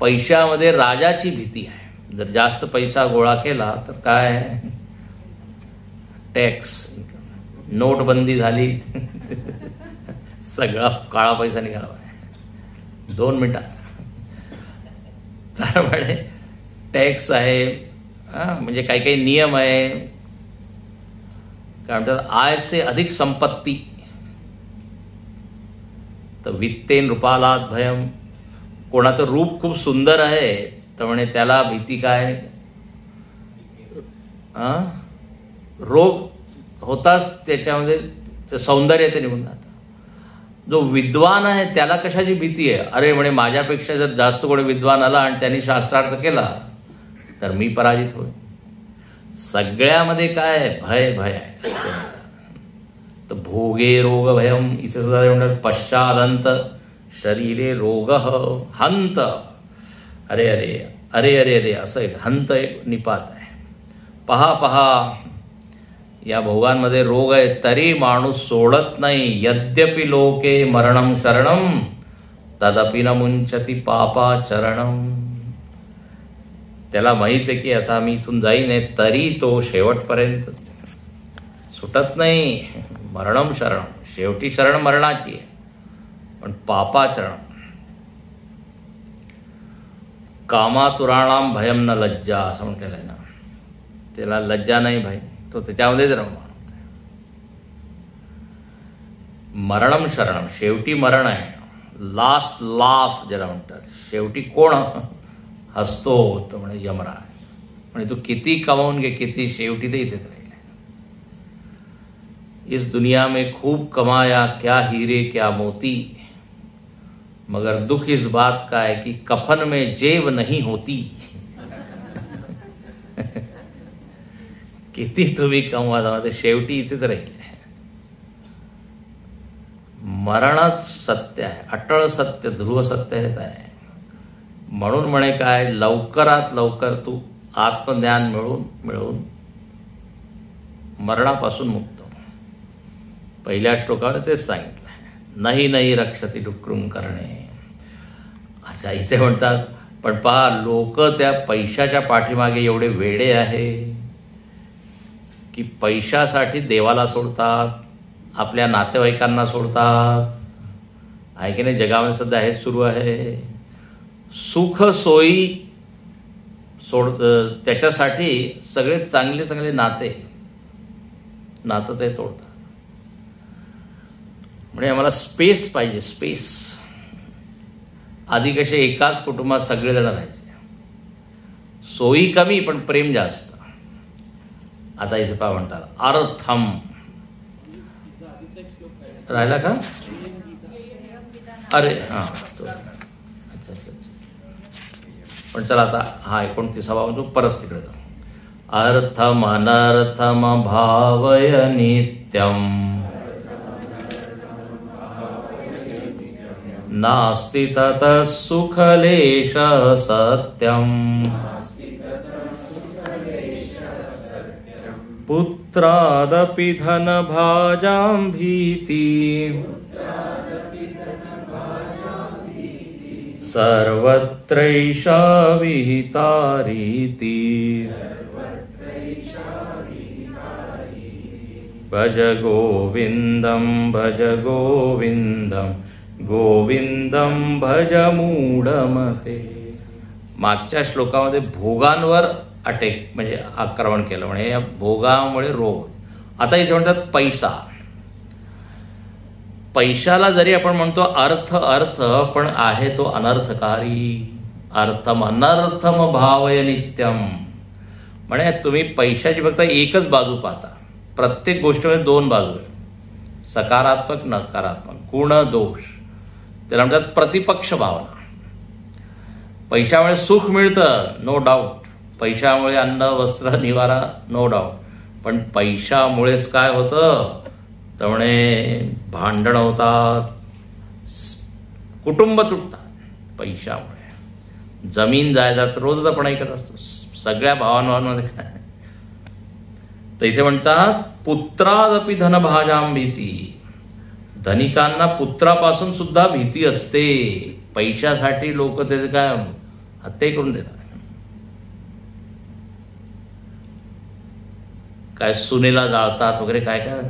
पैशामध्ये राजाची भीती आहे. जर जास्त पैसा गोळा केला तर काय, टॅक्स, नोटबंदी झाली, सगळा काळा पैसा निघाला 2 मिनिटात. त्यामुळे टॅक्स आहे, म्हणजे काही काही नियम आहे. काय म्हणतात, आय से अधिक संपत्ती. तर वित्ते नृपालात भयम. कोणाचं रूप खूप सुंदर आहे तर म्हणे त्याला भीती काय, रोग होताच त्याच्यामध्ये, सौंदर्य ते निघून जातं. जो विद्वान आहे त्याला कशाची भीती आहे, अरे म्हणे माझ्यापेक्षा जर जास्त कोणी विद्वान आला आणि त्यांनी शास्त्रार्थ केला तर मी पराजित होईल. सगळ्यामध्ये काय, भय भय आहे. तर भोगे रोग भयम. इथे सुद्धा म्हणतात पश्चादंत शरीरे रोग हंत. अरे अरे अरे अरे अरे असं एक हंत, एक निपात आहे. पहा पहा, या भोगांमध्ये रोग आहे तरी माणूस सोडत नाही. यद्यपि लोके मरणम शरणम तदपि न मुंचती पापाचरणम. त्याला माहित आहे की आता मी इथून जाईन आहे, तरी तो शेवटपर्यंत सुटत नाही. मरणम शरणम, शेवटी शरण मरणाची आहे, पण पापाचरण. कामातुराणाम भयम न लज्जा असं म्हटलेलं आहे ना. त्याला लज्जा नाही, भय, तो त्याच्यामध्येच रममाण. मरणम शरणम, शेवटी मरण आहे. लास्ट लाफ ज्याला म्हणतात. शेवटी कोण हसतो तो म्हणे यमराज. म्हणजे तू किती कमावून घे, किती, शेवटी ते इथेच राहील. इस दुनिया में खूब कमाया, क्या हीरे क्या मोती, मगर दुख इस बात का है कि कफन में जेब नहीं होती. किती तुम्ही कमवा जावा, ते शेवटी इथेच राहील. मरणच सत्य आहे, अटळ सत्य, ध्रुव सत्य हेच आहे. म्हणून म्हणे काय, लवकरात लवकर तू आत्मज्ञान मिळवून मरणापासून मुक्त. पहिल्या श्लोकावर तेच सांगितलं, नाही नाही रक्षती डुक्रुम करणे. अच्छा, इथे म्हणतात पण पहा, लोक त्या पैशाच्या पाठीमागे एवढे वेडे आहे की पैशासाठी देवाला सोडतात, आपल्या नातेवाईकांना सोडतात. आहे की नाही, जगामध्ये सध्या हेच सुरू आहे. सुख सोयी त्याच्यासाठी सगळे चांगले चांगले नातं ते तोडतात. म्हणजे आम्हाला स्पेस पाहिजे, स्पेस. आधी कसे एकाच कुटुंबात सगळेजण राहायचे, सोयी कमी पण प्रेम जास्त. आता इथे पहा म्हणतात अर्थम. राहिला का, अरे हा, अच्छा. पण चला आता हा 29वा जो परत तिकडे जाऊ. अर्थम अनर्थम भावय नित्यम नास्ति ततः सुखलेश सत्यम. पुत्रादपि धन भाजां भीति सर्वत्रैषा विहिता रीति. भज गोविंदम भज गोविंदम गोविंदम भज मूढमते. मागच्या श्लोकामध्ये भोगांवर अटॅक म्हणजे आक्रमण केलं, म्हणजे या भोगामुळे रोग. आता इथे म्हणतात पैसा. पैशाला जरी आपण म्हणतो अर्थ अर्थ, पण आहे तो अनर्थकारी. अर्थम अनर्थम भावय नित्यम. म्हणे तुम्ही पैशाची फक्त एकच बाजू पाहता. प्रत्येक गोष्टीमध्ये दोन बाजू आहे, सकारात्मक नकारात्मक, गुण दोष. त्याला म्हणतात प्रतिपक्ष भावना. पैशामुळे सुख मिळतं, नो डाऊट. पैशामुळे अन्न वस्त्र निवारा, नो डाऊट. पण पैशामुळेच काय होतं तर म्हणे भांडण होतात, कुटुंब तुटतात पैशामुळे. जमीन जायदाद रोजच आपण ऐकत असतो सगळ्या भावांमध्ये. काय तर इथे म्हणतात पुत्रादपि धनभाजाम भीती. धनिकांना पुत्रापासून सुद्धा भीती असते. पैशासाठी लोक त्याचे काय हत्या करून देतात. काय सुनेला जाळतात वगैरे, काय काय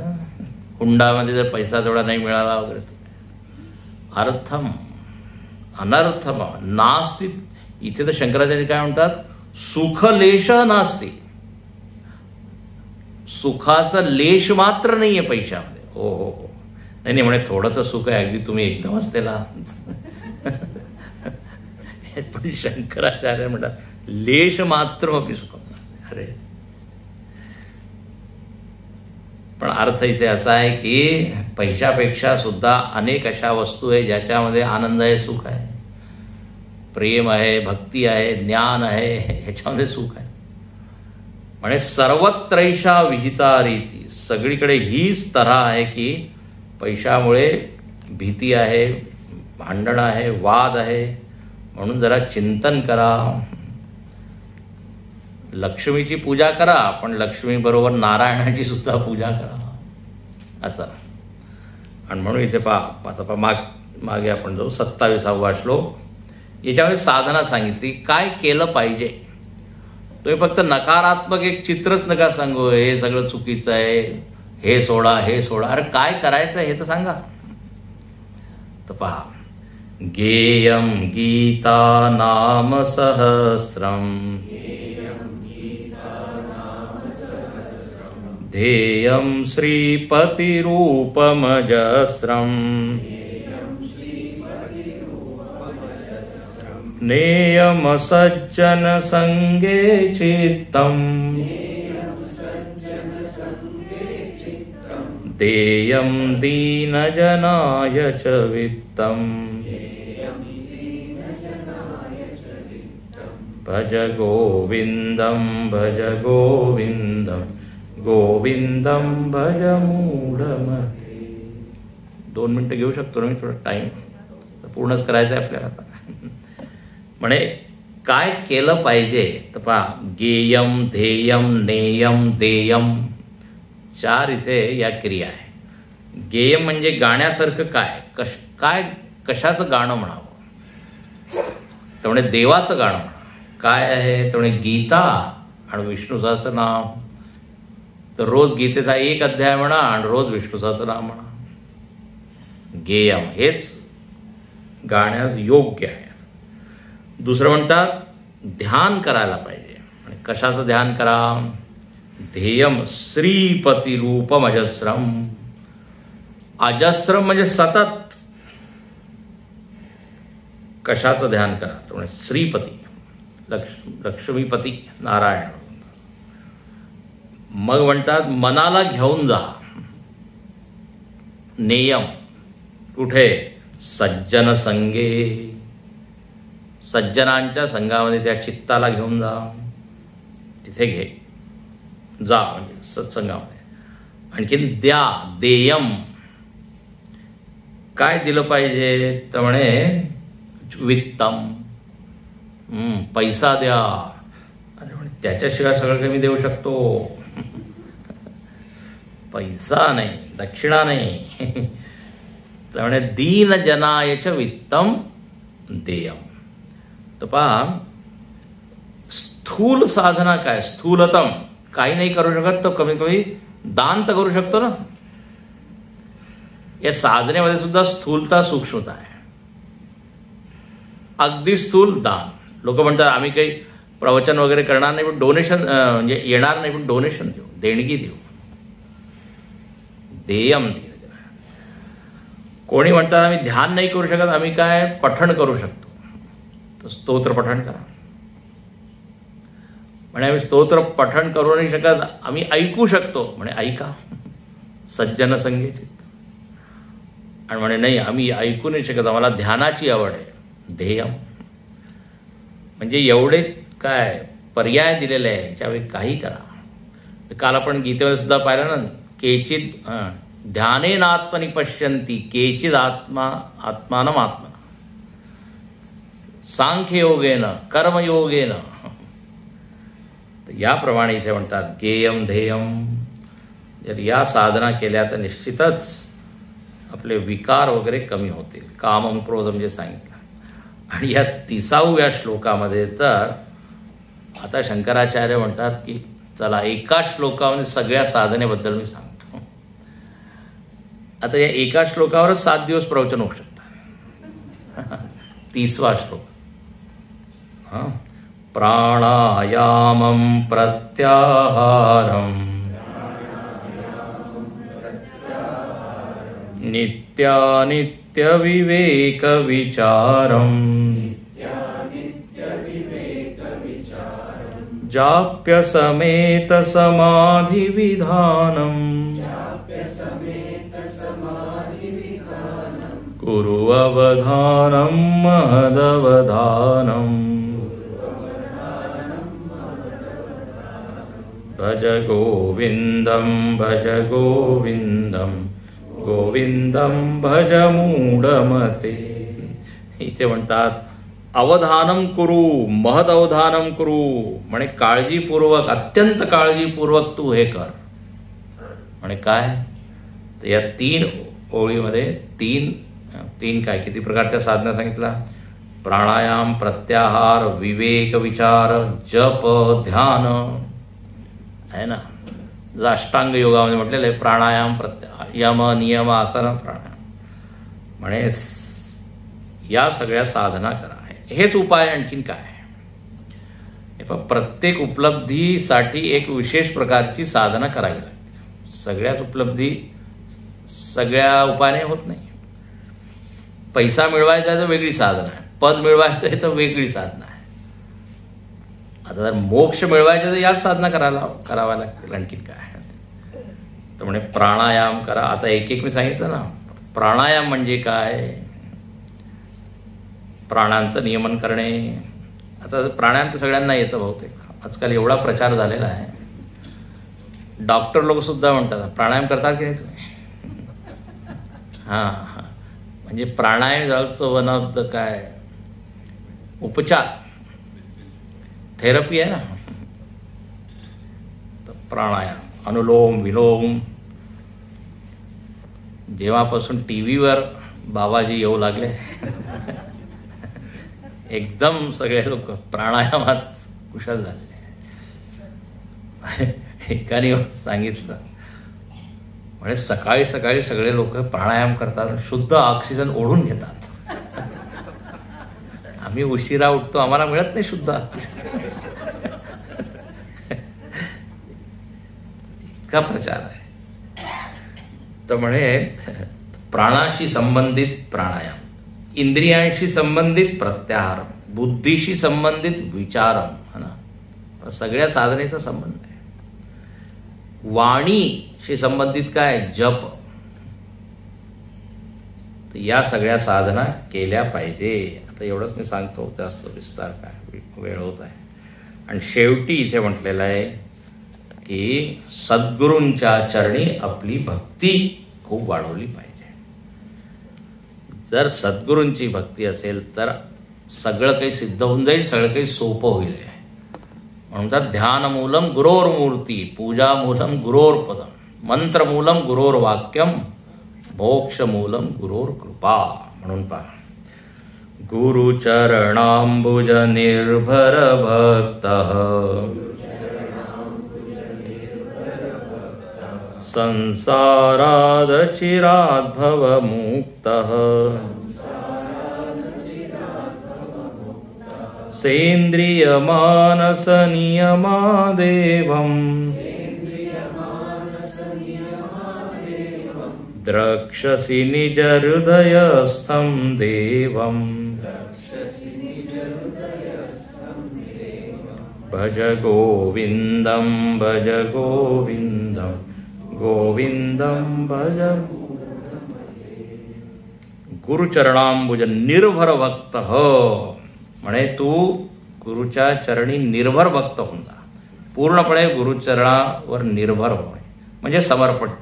हुंडामध्ये जर पैसा तेवढा नाही मिळाला वगैरे. अर्थम अनर्थम नास्ती. इथे तर शंकराचार्य काय म्हणतात, सुखलेश नास्ती. सुखाचा लेश मात्र नाहीये पैशामध्ये. हो हो हो. नाही म्हणे थोडं तर सुख आहे, अगदी तुम्ही एकदमच त्याला. पण शंकराचार्य म्हणतात लेश मात्र अपि सुख. अरे पण अर्थ इथे असा आहे की पैशापेक्षा सुद्धा अनेक अशा वस्तू आहे ज्याच्यामध्ये आनंद आहे, सुख आहे, प्रेम आहे, भक्ती आहे, ज्ञान आहे, ह्याच्यामध्ये सुख आहे. म्हणजे सर्वत्रैषा विहिता रीती. सगळीकडे हीच तऱ्हा आहे की पैशामुळे भीती आहे, भांडण आहे, वाद आहे. म्हणून जरा चिंतन करा. लक्ष्मीची पूजा करा, पण लक्ष्मी बरोबर नारायणाची सुद्धा पूजा करा असं. आणि म्हणून इथे पहा मागे आपण जाऊ 27वा श्लोक. याच्यामध्ये साधना सांगितली, काय केलं पाहिजे. तुम्ही फक्त नकारात्मक एक चित्रच नका सांगू, हे सगळं चुकीचं आहे, हे सोडा, हे सोडा. अरे काय करायचं हे तर सांगा. तर पहा, गेयम गीता नाम सहस्रम ध्येयं श्रीपतिरूपमजस्रं नेयमसज्जनसंगे चित्तं देयं दीनजनाय च वित्तम् भज गोविन्दं भज गोविन्दं गोविंदम भज मूढमते. 2 मिनिटं घेऊ शकतो ना मी, थोडा टाइम पूर्णच करायचं आहे आपल्याला. म्हणे काय केलं पाहिजे तर पहा, गेयम, ध्येयम, नेयम, देयम, 4 इथे या क्रिया आहे. गेयम म्हणजे गाण्यासारखं काय, काय कशाचं गाणं म्हणावं तर म्हणे देवाचं गाणं म्हणा. काय आहे तर म्हणे गीता आणि विष्णू सहस्रनाम. तर रोज गीतेचा 1 अध्याय म्हणा आणि रोज विष्णू सहस्रनाम म्हणा. गेयम हेच गाण्यास योग्य आहे. दुसरं म्हणतात ध्यान करायला पाहिजे. आणि कशाचं ध्यान करा, ध्येयम श्रीपती रूपम अजस्रम. अजस्रम म्हणजे सतत. कशाचं ध्यान करा तर म्हणजे श्रीपती, लक्ष्मीपती नारायण. मग म्हणतात मनाला घेऊन जा. नेयम कुठे, सज्जन संगे, सज्जनांच्या संघामध्ये त्या चित्ताला घेऊन जा, तिथे घे जा म्हणजे सत्संगामध्ये. आणखीन द्या, देयम काय दिलं पाहिजे तर म्हणे वित्तम, पैसा द्या. अरे म्हणे त्याच्याशिवाय सगळं काही मी देऊ शकतो. पैसा नाही, दक्षिणा नाही. तर म्हणे दीन जनायच वित्तम देयम. तर पहा, स्थूल साधना काय, स्थूलतम काही नाही करू शकत, तो कमी कमी दान तर करू शकतो ना. या साधनेमध्ये सुद्धा स्थूलता सूक्ष्मता आहे. अगदी स्थूल दान. लोक म्हणतात आम्ही काही प्रवचन वगैरे करणार नाही, पण डोनेशन म्हणजे येणार नाही, पण डोनेशन देऊ, देणगी देऊ. देयम. कोणी म्हणतात आम्ही ध्यान नाही करू शकत, आम्ही काय पठण करू शकतो. तर स्तोत्र पठण करा. म्हणे आम्ही स्तोत्र पठण करू नाही शकत, आम्ही ऐकू शकतो. म्हणे ऐका, सज्जन संगीत. आणि म्हणे नाही आम्ही ऐकू नाही शकत, आम्हाला ध्यानाची आवड आहे. ध्येयम म्हणजे एवढे काय पर्याय दिलेले आहे, याच्यावेळी काही करा. काल आपण गीतेमध्ये सुद्धा पाहिलं ना, केचित ध्यानेनात्मनि पश्यन्ति केचिद आत्मानम आत्मा, सांख्ययोगेन कर्मयोगेन. तर याप्रमाणे इथे म्हणतात गेयम ध्येयम. जर या साधना केल्या तर निश्चितच आपले विकार वगैरे कमी होतील. कामम क्रोधम जे सांगितलं. आणि या 30व्या श्लोकामध्ये तर आता शंकराचार्य म्हणतात की चला एका श्लोकामध्ये सगळ्या साधनेबद्दल मी सांगतो. आता या एका श्लोकावरच 7 दिवस प्रवचन होऊ शकतात. 30वा श्लोक. प्राणायामम प्रत्याहारम नित्यानित्य विवेक विचारम जाप्य समेत समाधि विधानम कुरु अवधानम महदवधानम भज गोविंदम गोविंदम भज मूढमते. इथे म्हणतात अवधानम कुरु, महद अवधानम कुरु. म्हणे काळजीपूर्वक, अत्यंत काळजीपूर्वक तू हे कर. म्हणे काय, तर या 3 ओळीमध्ये तीन काय किती प्रकारच्या साधना सांगितल्या. प्राणायाम, प्रत्याहार, विवेक विचार, जप, ध्यान आहे ना. अष्टांग योगामध्ये म्हटलेलं आहे प्राणायाम, यम, नियम, आसन, प्राणायाम. म्हणे या सगळ्या साधना करा. हेच उपाय, आणखीन काय. प्रत्येक उपलब्धीसाठी एक विशेष प्रकारची साधना करावी लागते. सगळ्याच उपलब्धी सगळ्या उपायाने होत नाही. पैसा मिळवायचा आहे तर वेगळी साधना आहे, पद मिळवायचं आहे तर वेगळी साधना आहे. आता जर मोक्ष मिळवायचं तर याच साधना कराव्या लागतील. आणखीन काय. तर म्हणे प्राणायाम करा. आता एक मी सांगितलं ना. प्राणायाम म्हणजे काय, प्राणांचं नियमन करणे. आता प्राणायाम तर सगळ्यांना येतं बहुतेक. आजकाल एवढा प्रचार झालेला आहे. डॉक्टर लोक सुद्धा म्हणतात प्राणायाम करतात की नाही तुम्ही. म्हणजे प्राणायाम झालं वन ऑफ द काय उपचार, थेरपी आहे ना. तर प्राणायाम, अनुलोम विलोम. जेव्हापासून टीव्हीवर बाबाजी येऊ लागले एकदम सगळे लोक प्राणायामात कुशल झाले. एकाने सांगितलं म्हणजे सकाळी सकाळी सगळे लोक प्राणायाम करतात, शुद्ध ऑक्सिजन ओढून घेतात. आम्ही उशिरा उठतो, आम्हाला मिळत नाही शुद्ध ऑक्सिजन. इतका प्रचार आहे. तर म्हणे प्राणाशी संबंधित प्राणायाम, इंद्रियांशी संबंधित प्रत्याहार, बुद्धीशी संबंधित विचारम, है ना. सगळ्या साधनेचा संबंध आहे. वाणीशी संबंधित काय, जप. तर या सगळ्या साधना केल्या पाहिजे. आता एवढंच मी सांगतो, जास्त विस्तार काय वेळ होत आहे. आणि शेवटी इथे म्हटलेलं आहे की सद्गुरूंच्या चरणी आपली भक्ती खूप वाढवली पाहिजे. जर सद्गुरूंची भक्ती असेल तर सगळं काही सिद्ध होऊन जाईल, सगळं काही सोपं होईल. म्हणतात ध्यानमूलम गुरोर्मूर्ती, पूजामूलम गुरोर्पदम, मंत्रमूलम गुरोर्वाक्यम, मोक्षमूलम गुरोर्कृपा. म्हणून पहा, गुरुचरणांबुज निर्भर भक्तः संसारादचिरात् भवमुक्तः सेन्द्रियमानसनियमादेवम् द्रक्षसि निज हृदयस्थं देवं भज गोविंदं भज गोविंदं गोविंदं भज। गुरुचरणांबुज निर्भर भक्त म्हणे तू गुरुच्या चरणी निर्भर भक्त होऊन जा, पूर्णपणे गुरुचरणावर निर्भर होणे म्हणजे समर्पण करणे।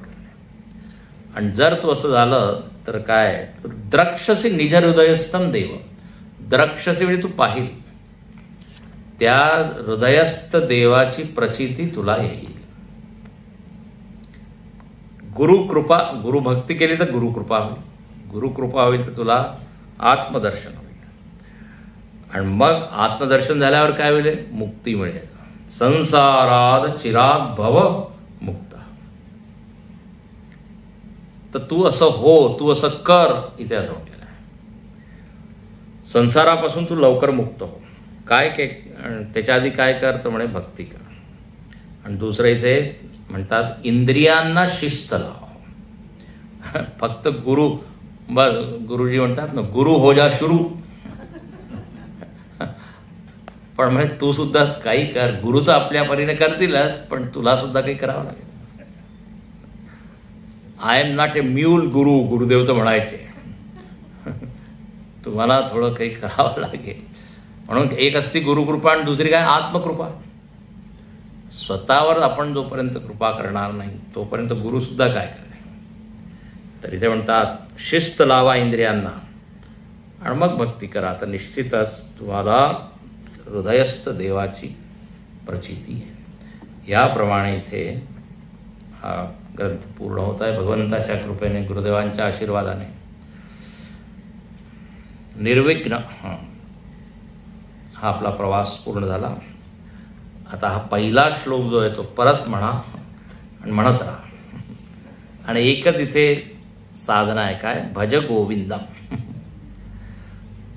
आणि जर तू असं झालं तर काय, द्रक्षसी निज हृदयस्थम देव, द्रक्षसी म्हणजे तू पाहिल त्या हृदयस्थ देवाची प्रचिती तुला येईल। गुरुकृपा, गुरुभक्ती केली तर गुरुकृपा होईल, गुरुकृपा होईल तर तुला आत्मदर्शन होईल, आणि मग आत्मदर्शन झाल्यावर काय होईल, मुक्ती मिळेल। संसारात चिराग भव मुक्त। तर तू असं हो, तू असं कर, इथे असं म्हटलेलं आहे। संसारापासून तू लवकर मुक्त हो, काय त्याच्या आधी काय कर तर म्हणे भक्ती कर। आणि दुसरं इथे म्हणतात इंद्रियांना शिस्त लाव। फक्त गुरु बस, गुरुजी म्हणतात ना गुरु हो जा शुरू, पण म्हणजे तू सुद्धा काही कर, गुरु तर आपल्या परीने करतीलच, पण तुला सुद्धा काही करावं लागेल। I am not a mule गुरु, गुरुदेव तर म्हणायचे, तुम्हाला थोडं काही करावं लागेल। म्हणून एक असती गुरुकृपा आणि दुसरी काय आत्मकृपा। स्वतःवर आपण जोपर्यंत कृपा करणार नाही तोपर्यंत गुरु सुद्धा काय करेल। तर इथे म्हणतात शिस्त लावा इंद्रियांना आणि मग भक्ती करा, तर निश्चितच तुम्हाला हृदयस्थ देवाची प्रचिती आहे। याप्रमाणे इथे हा ग्रंथ पूर्ण होत आहे भगवंताच्या कृपेने, गुरुदेवांच्या आशीर्वादाने। निर्विघ्न हा आपला प्रवास पूर्ण झाला। आता हा पहिला श्लोक जो आहे तो परत म्हणा आणि म्हणत राहा, आणि एकच इथे साधना आहे, काय, भज गोविंदम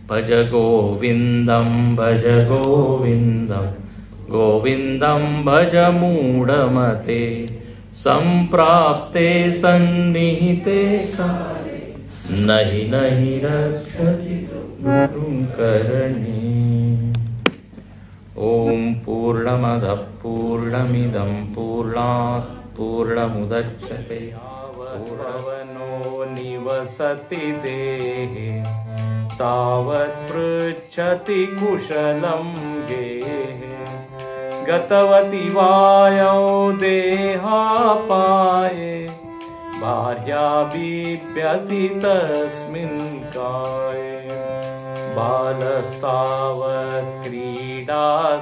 भज गोविंदम भज गोविंदम गोविंदम भज मूढमते संप्राप्ते सन्निहिते नहि नहि रक्षति गुरुं करणे। ओम पूर्णमदः पूर्णमिदं पूर्णात् पूर्णमुदच्यते पूर्णवनो निवसति देहे तावत् पृच्छति कुशलं गेहे गतवति वायौ देहापाये भार्या बिभ्यति तस्मिन् काये बालस्तावत् क्रीडासक्तः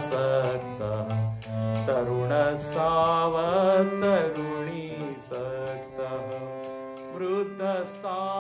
तरुणस्तावत् तरुणीसक्तः वृद्धस्तावत्